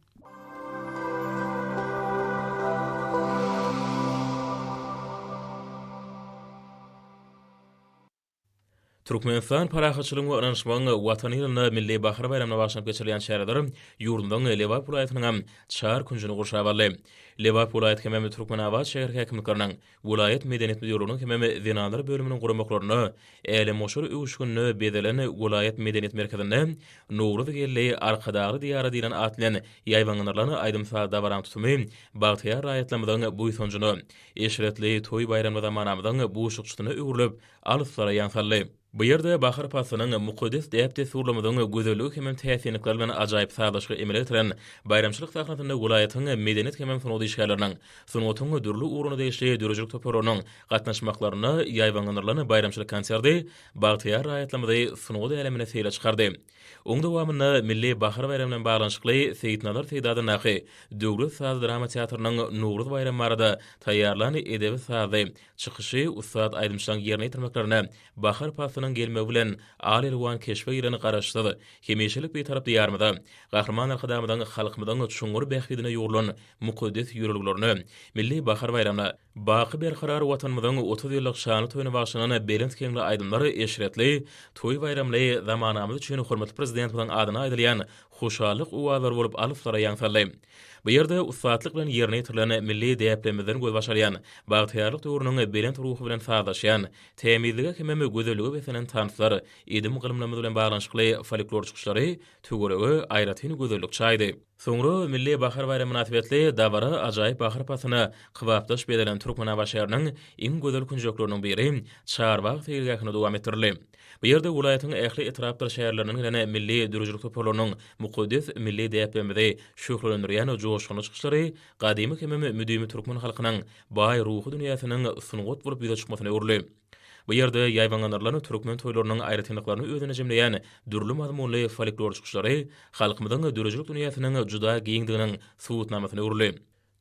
Türkmenistan parahatçylygyň we anaşmagyň watan ýylyna milli bahar bayramyna başlap geçirilýän şäherler ýurdundan Lewap vilayatynyň çar kunjuny gurşap aldy. Lewap vilayat hemem Türkmen awat şäher häkimlikleriniň vilayat medeniýet müdirliginiň hemem zenanlar bölüminiň guramaklaryny äle moşur öwüşgünni bedelen vilayat medeniýet merkezinde Nowruz gelli arkadagy diýara diýilen atlan ýaýwanlanlaryny aýdymsa dawaran tutumy bagtyar raýatlamyzyň bu sonjuny eşretli toý bayramyna zamanamyzyň bu şykçyny öwürlüp alyslara ýansaldy. Bu ýerde bahar pasynyň mukaddes däpde surlamydyň gözeligi hemem täsirlikler bilen ajaýyp sadaşky emel etiren bayramçylyk sahnasynda welaýatyň medeniýet hemem sanady işgärleriniň sunuwatyň durly uruny değişýär dörejilik toparynyň gatnaşmaklaryny ýaýwanlanyrlany bayramçylyk konserdi bagtyar raýatlamydy sunuwat elemine seýle çykardy. Oň dowamyna milli bahar bayramynyň baglanyşykly Seýitnalar Seýdadanaky Döwlet Saz drama teatrynyň Nowruz bayramy barada taýýarlany edebi sazy çykyşy ustad aýdymçylaryň ýerine ýetirmeklerine bahar pasyny Avrupanyň gelmegi bilen al elwan keşfe gireni garaşdyry. Hemişelik bir tarap diýarmyda gahryman arkadamydan halkymydan çuňur bähridine ýurlan mukaddes ýürülglerini milli bahar bayramyna baky berkarar watanymyzyň 30 ýyllyk şany toýuny başlanyny belent keňli aýdymlary eşretli toý bayramly zamanamyz üçin hormatly prezident bilen adyna aýdylýan hoşallyk uwalar bolup alyplara ýaňsarly. Bu ýerde usatlyk bilen ýerine ýetirilen milli däplemizden göz başarýan, bagtyarlyk döwrüniň belent ruhy bilen sagdaşýan, temizlige hemme gözellige besenen tanslar, edim gylymlarymyz bilen baglanşykly folklor çykyşlary, töweregi aýratyn gözellik çaýdy. Soňra milli bahar bayramy münasibetli dabara ajaýyp bahar pasyna kybapdaş bedelen Türkmen başarynyň iň gözel künjekleriniň biri Çarbag teýilgähine dowam etdirildi. Bu ýerde welaýatyň ähli etrapdaş şäherleriniň ýene milli dürüjlik topalarynyň mukaddes milli däplemide şöhretlendirýän joşgyny çykyşlary gadymy hemme müdimi Türkmen halkynyň baý ruhy dünýäsiniň sungat bolup ýyla çykmasyna öwrüli. Bu ýerde ýaýwanlarlaryň Türkmen toýlarynyň aýratynlyklaryny özüne jemleýän dürli mazmunly folklor çykyşlary halkymyzyň dürüjlik dünýäsiniň juda giňdiginiň suwutnamasyna öwrüli.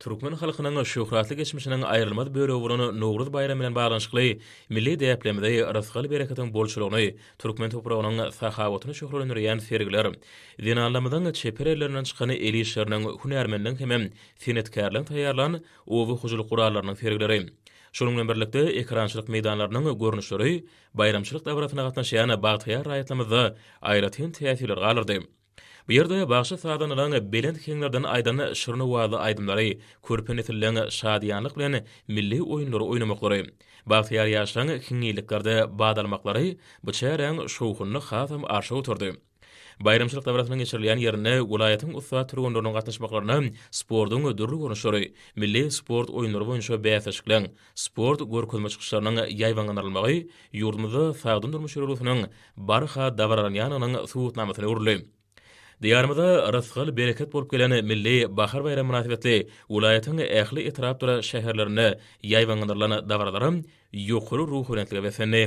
Türkmen halkynyň şöhratly geçmişiniň aýrylmaz bölegi bolan Nowruz bayramy bilen baglanşykly milli däplemide rasgal bereketin bolçulugyny, Türkmen topragynyň sahawatyny şöhretlendirýän sergiler, dinallamyzyň çeperelerinden çykan eli işleriniň hünärmendiniň hem senetkarlygyň taýýarlan owy hujuluk guralarynyň sergileri. Şunun bilen birlikde ekrançylyk meýdanlarynyň görnüşleri bayramçylyk dawratyna gatnaşýan bagtyar raýatlarymyzda aýratyn täsirler galyrdy. Bu ýerde başy sadanylan belent keňlerden aýdan şyryny wazy aýdymlary, körpen etilen şadýanlyk bilen milli oýunlary oýnamaklary, bagtyar ýaşlaryň kiňiliklerde badalmaklary bu çäreň şowhuny hasam arşa oturdy. Bayramçylyk dawratynyň geçirilýän ýerine welaýatyň ustat türgünleriniň gatnaşmaklaryny, sportyň dürli görnüşleri, milli sport oýunlary boýunça bäsleşiklen, sport görkezme çykyşlarynyň ýaýwanlanmagy, ýurdumyzda sagdyn durmuş ýürüsiniň barha dawranýanynyň suwutnamasyna öwrüli. Diyarımızda rasgal bereket bolup gelen milli bahar bayramy münasibetli welaýatyň ähli etrapdara şäherlerine ýaýwanlandyrylan dawarlarym ýokary ruhunetlige besenli.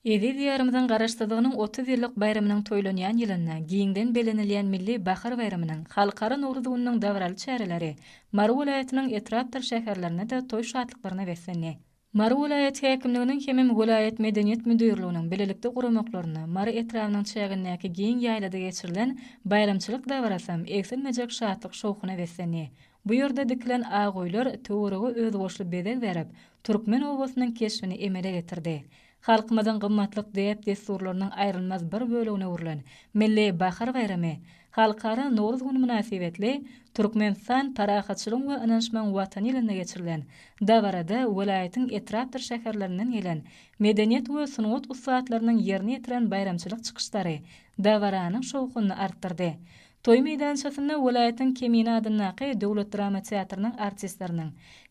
Edi diyarımızdan garaşdygynyň 30 ýyllyk bayramynyň toýlanýan ýylyna giňden belenilýän milli bahar bayramynyň halkara Nowruz gününiň dawraly çäreleri Mary welaýatynyň etrapdar şäherlerine de toý şatlyklaryna besenli. Mary welaýat häkimliginiň hemem welaýat medeniýet müdürliginiň bilelikde guramaklaryny Mary etrawynyň çägindäki giň ýaýlada geçirilen bayramçylyk dawrasam eksilmejek şatlyk şowkuny besenli. Bu ýerde dikilen agoýlar töwerege öz goşly bedel berip, Türkmen owasynyň keşfini emele getirdi. Halkymyzyň gymmatlyk däp desturlarynyň aýrylmaz bir bölegine urlan milli bahar bayramy halkara Nowruz güni münasibetli Türkmenistan parahatçylyk we ynanşmaň watan ýylynda geçirilen dawarada welaýatyň etrapdyr şäherlerinden gelen medeniýet we sungat usatlarynyň ýerine ýetiren bayramçylyk çykyşlary dawaranyň şowkuny artdyrdy. Toy meýdançasynda welaýatyň Kemine adynaky döwlet drama teatrynyň artistleriniň,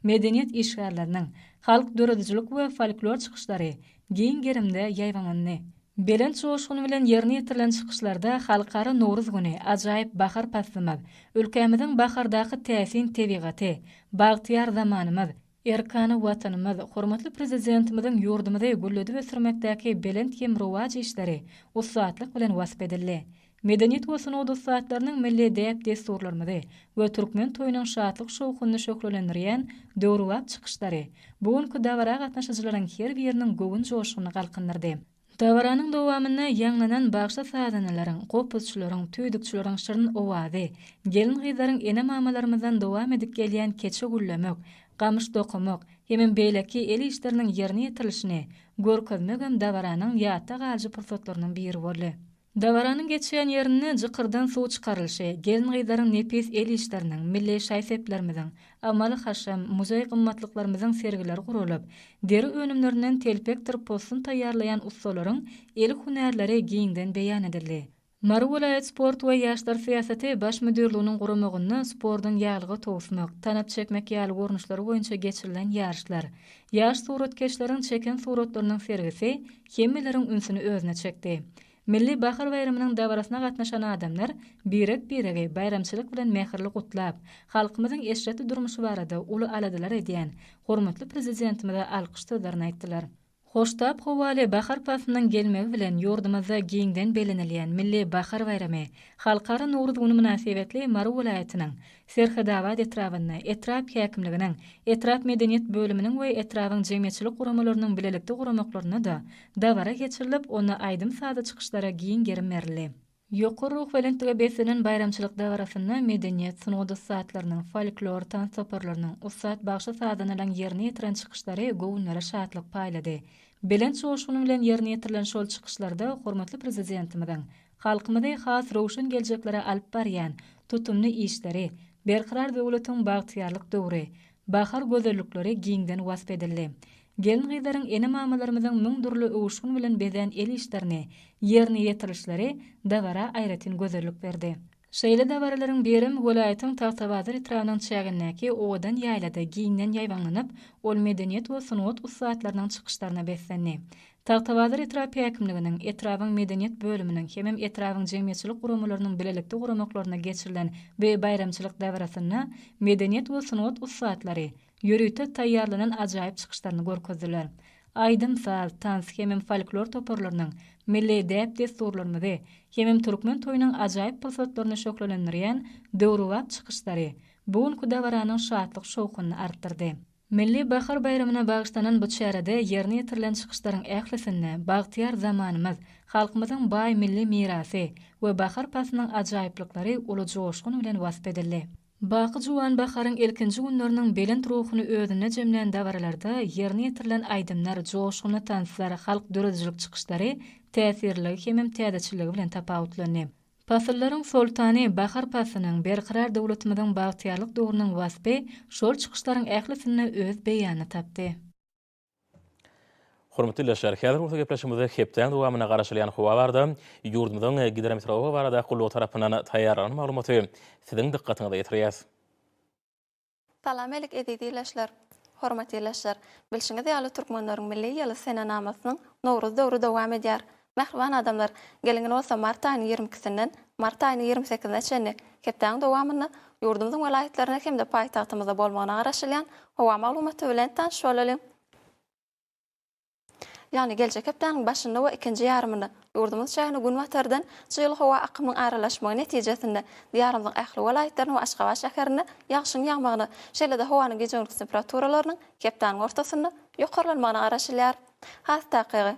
medeniýet işgärleriniň, halk döredijlik we folklor çykyşlary giň gerimde ýaýwanlandy. Belent joşguny bilen ýerine ýetirilen çykyşlarda halkara Nowruz güni ajaýyp bahar pasymy, ülkemiziň bahardaky täsin tebigaty, bagtyar zamanymyz, erkany watanymyz, hormatly prezidentimiziň ýurdumyzda gülledi we sürmekdäki belent hem rowaj işleri usatlyk bilen wasp edildi. Medeniýet we sunat usatlarynyň milli däp desturlarymyzy we türkmen toýunyň şatlyk şowkuny şöhretlendirýän döwrwap çykyşlary bugünkü dawara gatnaşyjylaryň her biriniň gowun joşgyny galkyndirdy. Dawaranyň dowamyna ýanglanan bagşa sadanalaryň, gopuzçylaryň, tüýdükçilerin şyryn owazy, gelin gyzlaryň ene mamalarymyzdan dowam edip gelýän keçe gullemek, gamyş dokumak, hemem beýleki el işleriniň ýerine ýetirilişini görkezmek hem dawaranyň ýatda galjy pursatlarynyň biri boldy. Dawaranyň geçýän ýerine jykyrdan suw çykarylyşy, gelin gyzlaryň nepis el işleriniň, milli şaýseplerimiziň, amaly haşam, muzey gymmatlyklarynyň sergileri gurulyp, deri önümlerinden telpektir postun taýýarlayan ustalaryň el hünärleri giňden beýan edildi. Mary welaýat sport we ýaşlar syýasaty baş müdürliginiň guramagyny spordyň ýalygy towsmak, tanap çekmek ýaly görnüşleri boýunça geçirilen ýarşlar, ýaş suratkeşleriň çeken suratlarynyň sergisi hemmeleriň ünsüni özüne çekdi. Milli bahar bayramynyň dawrasyna gatnaşan adamlar birek-birege bayramçylyk bilen mähirli gutlap, halkymyzyň eşreti durmuşy barada uly aladylar edýän hormatly prezidentimize alkyş sözlerini aýtdylar. Hoştap howale bahar pasynyň gelmegi bilen ýurdumyzda giňden belenilýän milli bahar bayramy halkara Nowruz güni münasibetli Mary welaýatynyň Serhedawat etrawyna, etrap häkimliginiň, etrap medeniýet bölüminiň we etrawyň jemgyýetçilik guramalarynyň bilelikli guramaklaryna da dabara geçirilip, ona aýdym sada çykyşlara giň gerim berildi. Ýokary ruh belentlige beslenen bayramçylyk dagarasyna medeniýet sunugy saatlarynyň, folklor tans toparlarynyň, usat bagşy sadanylaryň ýerine ýetiren çykyşlary göwnlere şatlyk paýlady. Belent şoşuny bilen ýerine ýetirilen şol çykyşlarda hormatly prezidentimiň halkymyza has rowşan geljeklere alyp barýan tutumly işleri, berqarar döwletiň bagtyarlyk döwri, bahar gözellikleri giňden wasp edildi. Gelin gyzlaryň ene mamalarymyzyň müňdürli öwüşgün bilen beden el işlerini ýerine ýetirişleri dabara aýratyn gözellik berdi. Şeýle dabaralaryň birim welaýatyň Tagtabazar etrawynyň çägindäki owadan ýaýlada giňden ýaýwanlanyp, ol medeniýet we sunat usatlarynyň çykyşlaryna beslendi. Tagtabazar etrap häkimliginiň, etrawyň medeniýet bölüminiň hemem etrawyň jemgyýetçilik guramalarynyň bilelikli guramaklaryna geçirilen we bayramçylyk dagarasyna medeniýet we sunat usatlary ýörüte taýýarlanan ajaýyp çykyşlaryny görkezdiler. Aýdym saz, tans, hemem folklor toparlarynyň milli däp desturlaryny hemem türkmen toýunyň ajaýyp posatlaryny şoklanýan döwrüwat çykyşlary bugünkü dawaranyň şatlyk şowkuny artdyrdy. Milli bahar bayramyna bagyşlanan bu çärede ýerine ýetirilen çykyşlaryň ählisinde bagtyar zamanymyz, halkymyzyň baý milli mirasy we bahar pasynyň ajaýyplyklary uly joşgun bilen wasp edildi. Baky juwan baharyň ilkinji günleriniň belent ruhuny özüne jemlän dawaralarda ýerine ýetirilen aýdymlar, joşguny tanslar, halk döredijilik çykyşlary täsirli hemem täzeçiligi bilen tapawutlandy. Pasyllaryň sultany bahar pasynyň berqarar döwletimiziň bagtyarlyk döwrüniň waspy şol çykyşlaryň ählisinde öz beýany tapdy. Hormatly dinleýär, häzir bu gepleşmede hepden dowamyna garaşylýan howa barda, ýurdumyzyň gidrometeorology barada gullugy tarapyndan taýýarlanan maglumaty siziň dikkatiňize ýetirýär. Salam elik edýärler. Hormatly dinleýär, bilşiňiz ýaly türkmenleriň milli ýyly sene namasynyň Nowruz döwrü dowam edýär. Mähriban adamlar, gelingen bolsa mart aýynyň 22-sinden mart aýynyň 28-sine çenlik hepden dowamyny ýurdumyzyň welaýatlaryna hemde paýtagtymyzda bolmagyna garaşylýan howa maglumaty bilen tanış bolalım. Yani gelecek hepden başında we ikinji ýarymynda ýurdumyz şährini gün watardan çyýyl howa akymyň aralaşmagy netijesinde diýarymyň ähli welaýatlaryny we Aşgabat şäherini ýagşyň ýagmagyny, şeýle-de howanyň gece gündüz temperaturalarynyň hepden ortasyny ýokarlanmagyna garaşylýar. Has takygy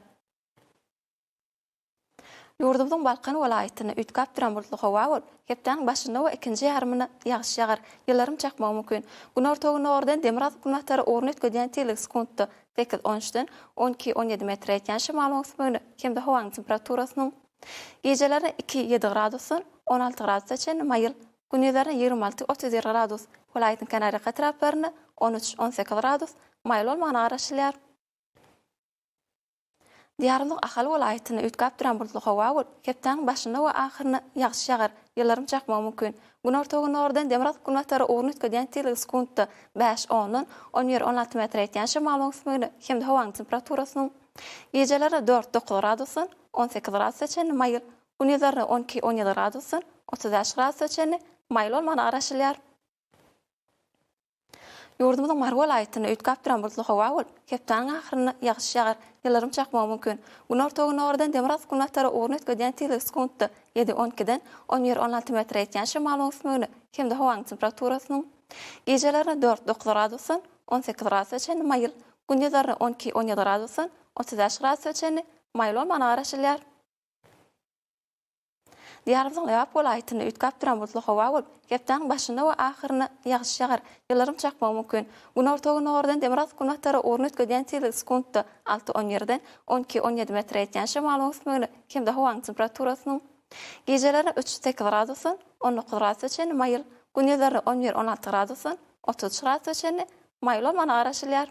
ýurdumyzyň Balkan welaýatyny ütkap duran bulutly howa bolup, hepden başynda we ikinji ýarymyna ýagşy ýagar, ýyllarym çakmagy mümkin. Gün ortagyny ordan demirat gün watary orun etgeden telik sekundda 8-13-den 12-17 metr etýän şymal öňsüňde hemde howanyň temperaturasynyň geceleri 2-7 gradusdan 16 gradusga çenli maýyl, gündüzleri 26-30 gradus, welaýatyň Kanary etraplaryna 13-18 gradus maýyl bolmagyna garaşylýar. Diýarymyň ahal welaýatyny ütkap duran bulutly howa bolup, hepden başynda we ahyryny ýagşy ýagar, ýyllarym çakmagy mümkin. Gün ortagyny ordan demirat gün watary orun etgeden telik sekundda 5-10-dan 11-16 metr etýän şymal öňsüňde hemde howanyň temperaturasynyň geceleri 4-9 gradusdan 18 gradusga çenli maýyl, gündüzleri 12-17 gradusdan 35 gradusga çenli maýyl bolmagyna garaşylýar. Ýurdumyzyň Mary welaýatyny ütkap duran bulutly howa bolup, hepden ahyryny ýagşy ýagar, ýyllarym çakmagy mümkin. Gün ortagyny ordan demirat gün watary orun etgeden telik sekundda 7-12-den 11-16 metr etýän şymal öňsüňde hemde howanyň temperaturasynyň geceleri 4-9 gradusdan 18 gradusga çenli maýyl, gündüzleri 12-17 gradusdan 35 gradusga çenli maýyl bolmagyna garaşylýar. Diýarymyň Lewap welaýatyny ütkap duran bulutly howa bolup, hepden başynda we ahyryny ýagşy ýagar, ýyllarym çakmagy mümkin. Gün ortagyny ordan demirat gün watary orun etgeden telik sekundda 6-17-den 12-17 metr etýän şymal öňsüňde hemde howanyň temperaturasynyň geceleri 3-8 gradusdan 19 gradusga çenli maýyl, gündüzleri 11-16 gradusdan 33 gradusga çenli maýyl bolmagyna garaşylýar.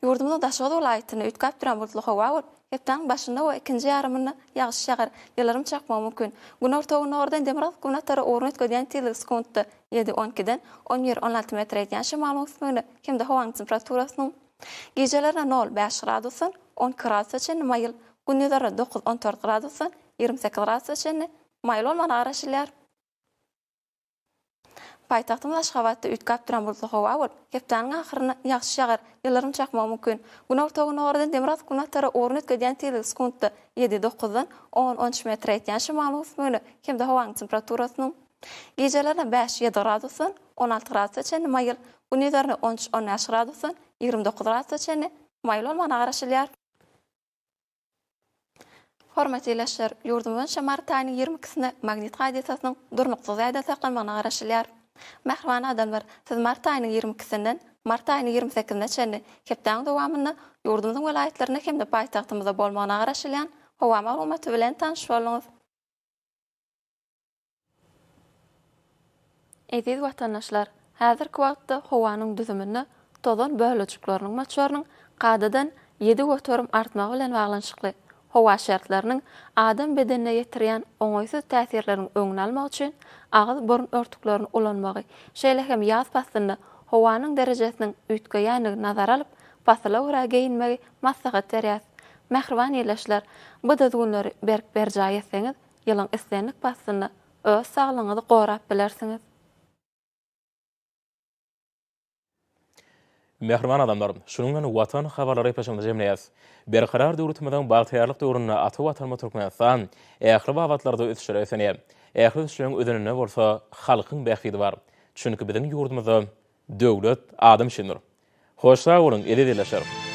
Ýurdumyzyň Daşgat welaýatyny ütkap duran bulutly howa bolup, hepden başynda we ikinji ýarymyny ýagşy ýagar, ýyllarym çakmagy mümkin. Gün ortagyny ordan demirat gün watary orun etgeden telik sekundda 7-12-den 11-16 metr etýän şymal öňsüňde hemde howanyň temperaturasynyň geceleri 0-5 gradusdan 12 gradusga çenli maýyl, gündüzleri 9-14 gradusdan 28 gradusga çenli maýyl bolmagyna garaşylýar. Paytaxtymyz Aşgabatda ütkap duran bulduq hawa bol. Hepdanyň ahyryna ýagşy ýagar, ýyllaryň çakmagy mümkin. Günar togyny oradan Demirat kunatara ornut gödýän teliň sekundda 7-9-dan 10-13 metr etýän şymaly usmany hemde hawaň temperaturasynyň gecelerine 5-7 gradusdan 16 gradusga çenli mayıl, gündüzlerine 13-15 gradusdan 29 gradusga çenli mayıl olmana garaşylýar. Hormatly ýerleşler, ýurdumyň şamartaýynyň 22-sinde magnit radiýasiýasynyň durnukly ýerde saklanyna garaşylýar. Mähriban adamlar, siz mart aýynyň 22-sinden mart aýynyň 28-sine çenli hepdaň dowamyny ýurdumyzyň welaýatlaryna hemde paýtagtymyzda bolmagyna garaşylýan hawa maglumaty bilen tanyş boluňuz. Eziz watandaşlar, häzirki wagtda howanyň düzümini tozan bölüçüklarynyň maçlarynyň gadadan 7 götürüm artmagy bilen baglanşykly. Hawa şartlarynyň adam bedenine ýetirýän oňaýsyz täsirleriň öňüni almak üçin agyz burun örtüklaryny ulanmagy, şeýle hem ýaz paslynda howanyň derejesiniň üýtgeýänligi nazara alyp, pasla ura geyinmegi maslahat berýär. Mähriban ýerleşler, bu düzgünleri berjaý etseňiz, ýylyň islenlik paslynda öz saglygyňyzy gorap bilersiňiz. Mähriban adamlar, şunuň bilen watan habarlary ýepeşende jemleýäs. Berkarar döwletimiziň bagtyarlyk döwründe aty watanma Türkmenistan ähli wagtlarda ötüşýär esenýär. Ähli ötüşlerin ödenine bolsa halkyň bäxtidi bar. Çünki biziň ýurdumyzda döwlet adam şendir. Hoş sag bolun, eli dileşer.